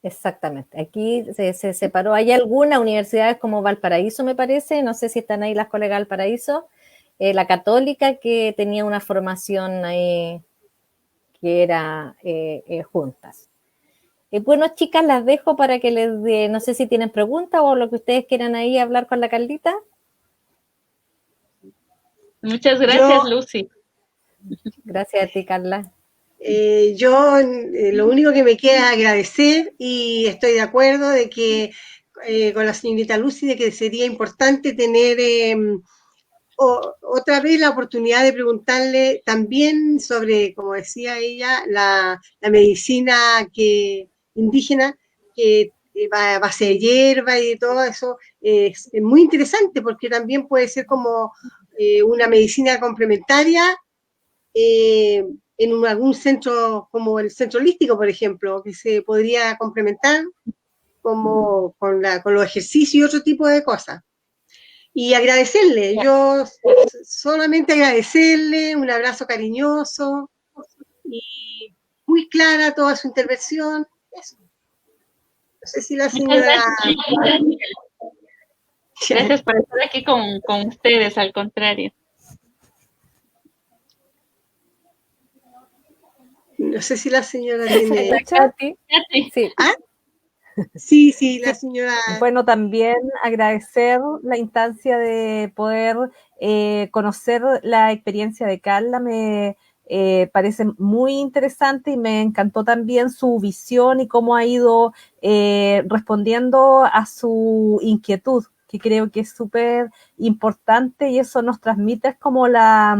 exactamente. Aquí se separó. Hay algunas universidades como Valparaíso, me parece, no sé si están ahí las colegas de Valparaíso, la Católica, que tenía una formación ahí que era juntas. Bueno, chicas, las dejo para que les dé, no sé si tienen preguntas o lo que ustedes quieran ahí hablar con la Carlita. Muchas Yo, gracias, Lucy. Gracias a ti, Carla. Lo único que me queda es agradecer y estoy de acuerdo de que con la señorita Lucy de que sería importante tener otra vez la oportunidad de preguntarle también sobre, como decía ella, la medicina indígena que base de hierba y de todo eso es muy interesante porque también puede ser como una medicina complementaria en algún centro como el centro holístico, por ejemplo, que se podría complementar como con los ejercicios y otro tipo de cosas. Y agradecerle, yo solamente agradecerle, un abrazo cariñoso y muy clara toda su intervención. Eso. No sé si la Muchas señora... gracias. Gracias por estar aquí con ustedes, al contrario. No sé si la señora tiene... Katy. Sí. ¿Ah? Sí, sí, la señora... Bueno, también agradecer la instancia de poder conocer la experiencia de Carla. Me parece muy interesante y me encantó también su visión y cómo ha ido respondiendo a su inquietud, que creo que es súper importante y eso nos transmite como las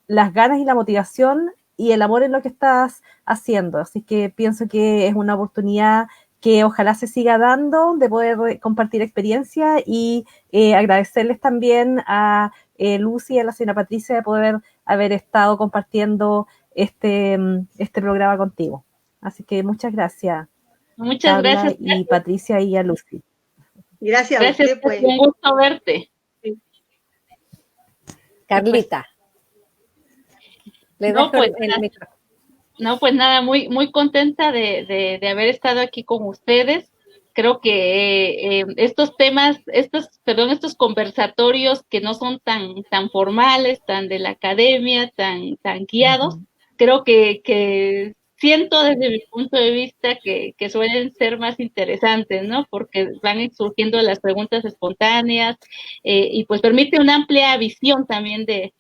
ganas y la motivación y el amor en lo que estás haciendo. Así que pienso que es una oportunidad que ojalá se siga dando, de poder compartir experiencia y agradecerles también a Lucy y a la señora Patricia de poder haber estado compartiendo este programa contigo. Así que muchas gracias, Muchas Carla gracias. y Patricia y a Lucy. Gracias a Gracias, usted, pues. un gusto verte. Carlita. Le No, dejo pues, el micrófono. No, pues nada, muy, muy contenta de haber estado aquí con ustedes. Creo que estos temas, estos conversatorios que no son tan formales, tan de la academia, tan guiados, creo que siento desde mi punto de vista que suelen ser más interesantes, ¿no? Porque van surgiendo las preguntas espontáneas y pues permite una amplia visión también de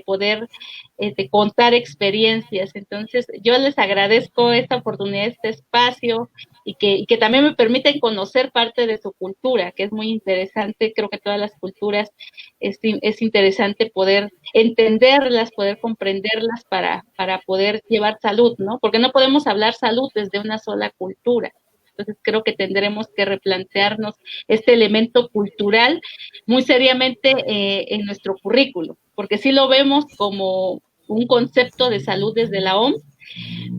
poder de contar experiencias. Entonces, yo les agradezco esta oportunidad, este espacio y que también me permiten conocer parte de su cultura, que es muy interesante. Creo que todas las culturas es interesante poder entenderlas, poder comprenderlas para poder llevar salud, ¿no? Porque no podemos hablar salud desde una sola cultura. Entonces creo que tendremos que replantearnos este elemento cultural muy seriamente en nuestro currículo, porque sí lo vemos como un concepto de salud desde la OMS,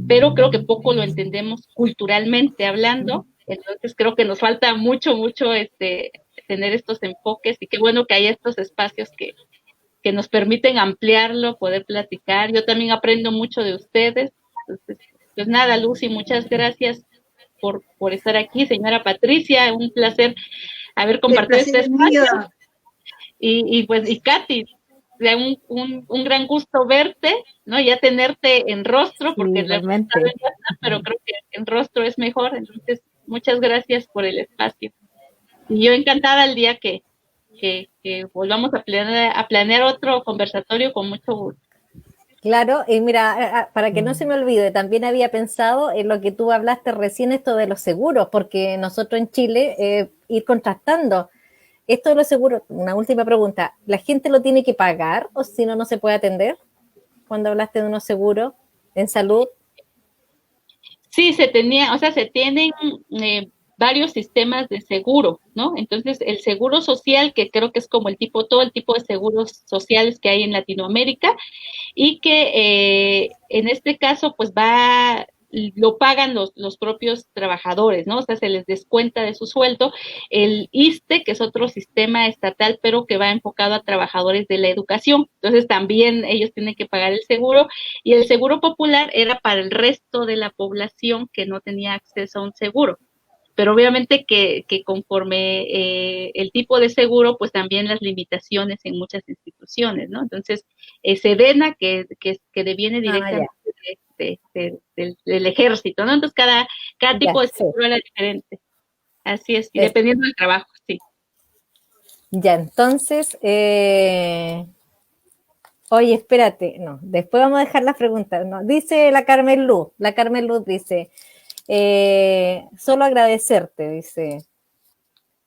pero creo que poco lo entendemos culturalmente hablando. Entonces creo que nos falta mucho tener estos enfoques y qué bueno que hay estos espacios que nos permiten ampliarlo, poder platicar. Yo también aprendo mucho de ustedes. Entonces, pues nada, Lucy, muchas gracias por estar aquí. Señora Patricia, un placer haber compartido este espacio. Y Katy, un gran gusto verte, ¿no? Ya tenerte en rostro, porque lo hemos estado en WhatsApp, pero creo que en rostro es mejor. Entonces, muchas gracias por el espacio. Y yo encantada el día que volvamos a planear otro conversatorio con mucho gusto. Claro, y mira, para que no se me olvide, también había pensado en lo que tú hablaste recién, esto de los seguros, porque nosotros en Chile ir contrastando esto de los seguros, una última pregunta, ¿la gente lo tiene que pagar o si no, no se puede atender? Cuando hablaste de unos seguros en salud. Sí, se tienen varios sistemas de seguro, ¿no? Entonces, el seguro social, que creo que es como todo el tipo de seguros sociales que hay en Latinoamérica, y que en este caso, pues lo pagan los propios trabajadores, ¿no? O sea, se les descuenta de su sueldo. El ISSSTE, que es otro sistema estatal, pero que va enfocado a trabajadores de la educación. Entonces, también ellos tienen que pagar el seguro. Y el seguro popular era para el resto de la población que no tenía acceso a un seguro. Pero obviamente que conforme el tipo de seguro, pues también las limitaciones en muchas instituciones, ¿no? Entonces, Sedena, que deviene directamente del ejército, ¿no? Entonces, cada tipo de seguro era diferente. Así es, y dependiendo del trabajo, sí. Ya, entonces, oye, espérate, no, después vamos a dejar las preguntas, ¿no? Dice la Carmen Luz dice, solo agradecerte, dice.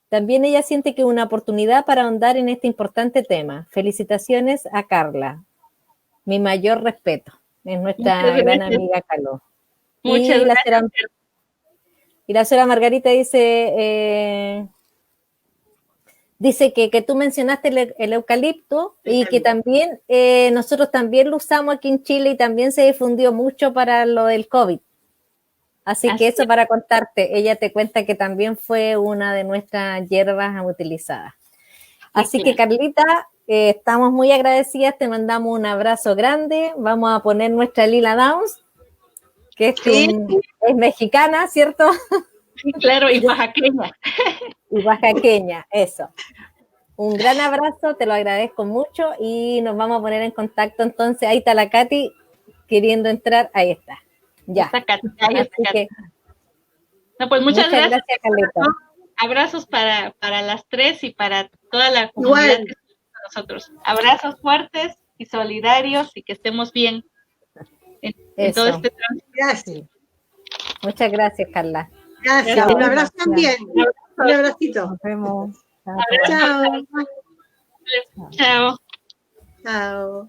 También ella siente que es una oportunidad para ahondar en este importante tema. Felicitaciones a Carla. Mi mayor respeto. Es nuestra gran amiga Caló. Muchas gracias. Y la señora Margarita dice, que tú mencionaste el eucalipto y que también nosotros también lo usamos aquí en Chile y también se difundió mucho para lo del COVID. Así que eso para contarte, ella te cuenta que también fue una de nuestras hierbas utilizadas. Así que Carlita, estamos muy agradecidas, te mandamos un abrazo grande, vamos a poner nuestra Lila Downs, que es mexicana, ¿cierto? Sí, claro, y oaxaqueña. Y oaxaqueña, eso. Un gran abrazo, te lo agradezco mucho y nos vamos a poner en contacto entonces. Ahí está la Katy queriendo entrar, ahí está. Ya. No, pues muchas gracias Carlita. Abrazos para las tres y para toda la comunidad que está con nosotros. Abrazos fuertes y solidarios y que estemos bien en todo este tránsito. Gracias. Muchas gracias, Carla. Gracias. Un abrazo también. Un abracito. Nos vemos. Chao. Chao. Chao.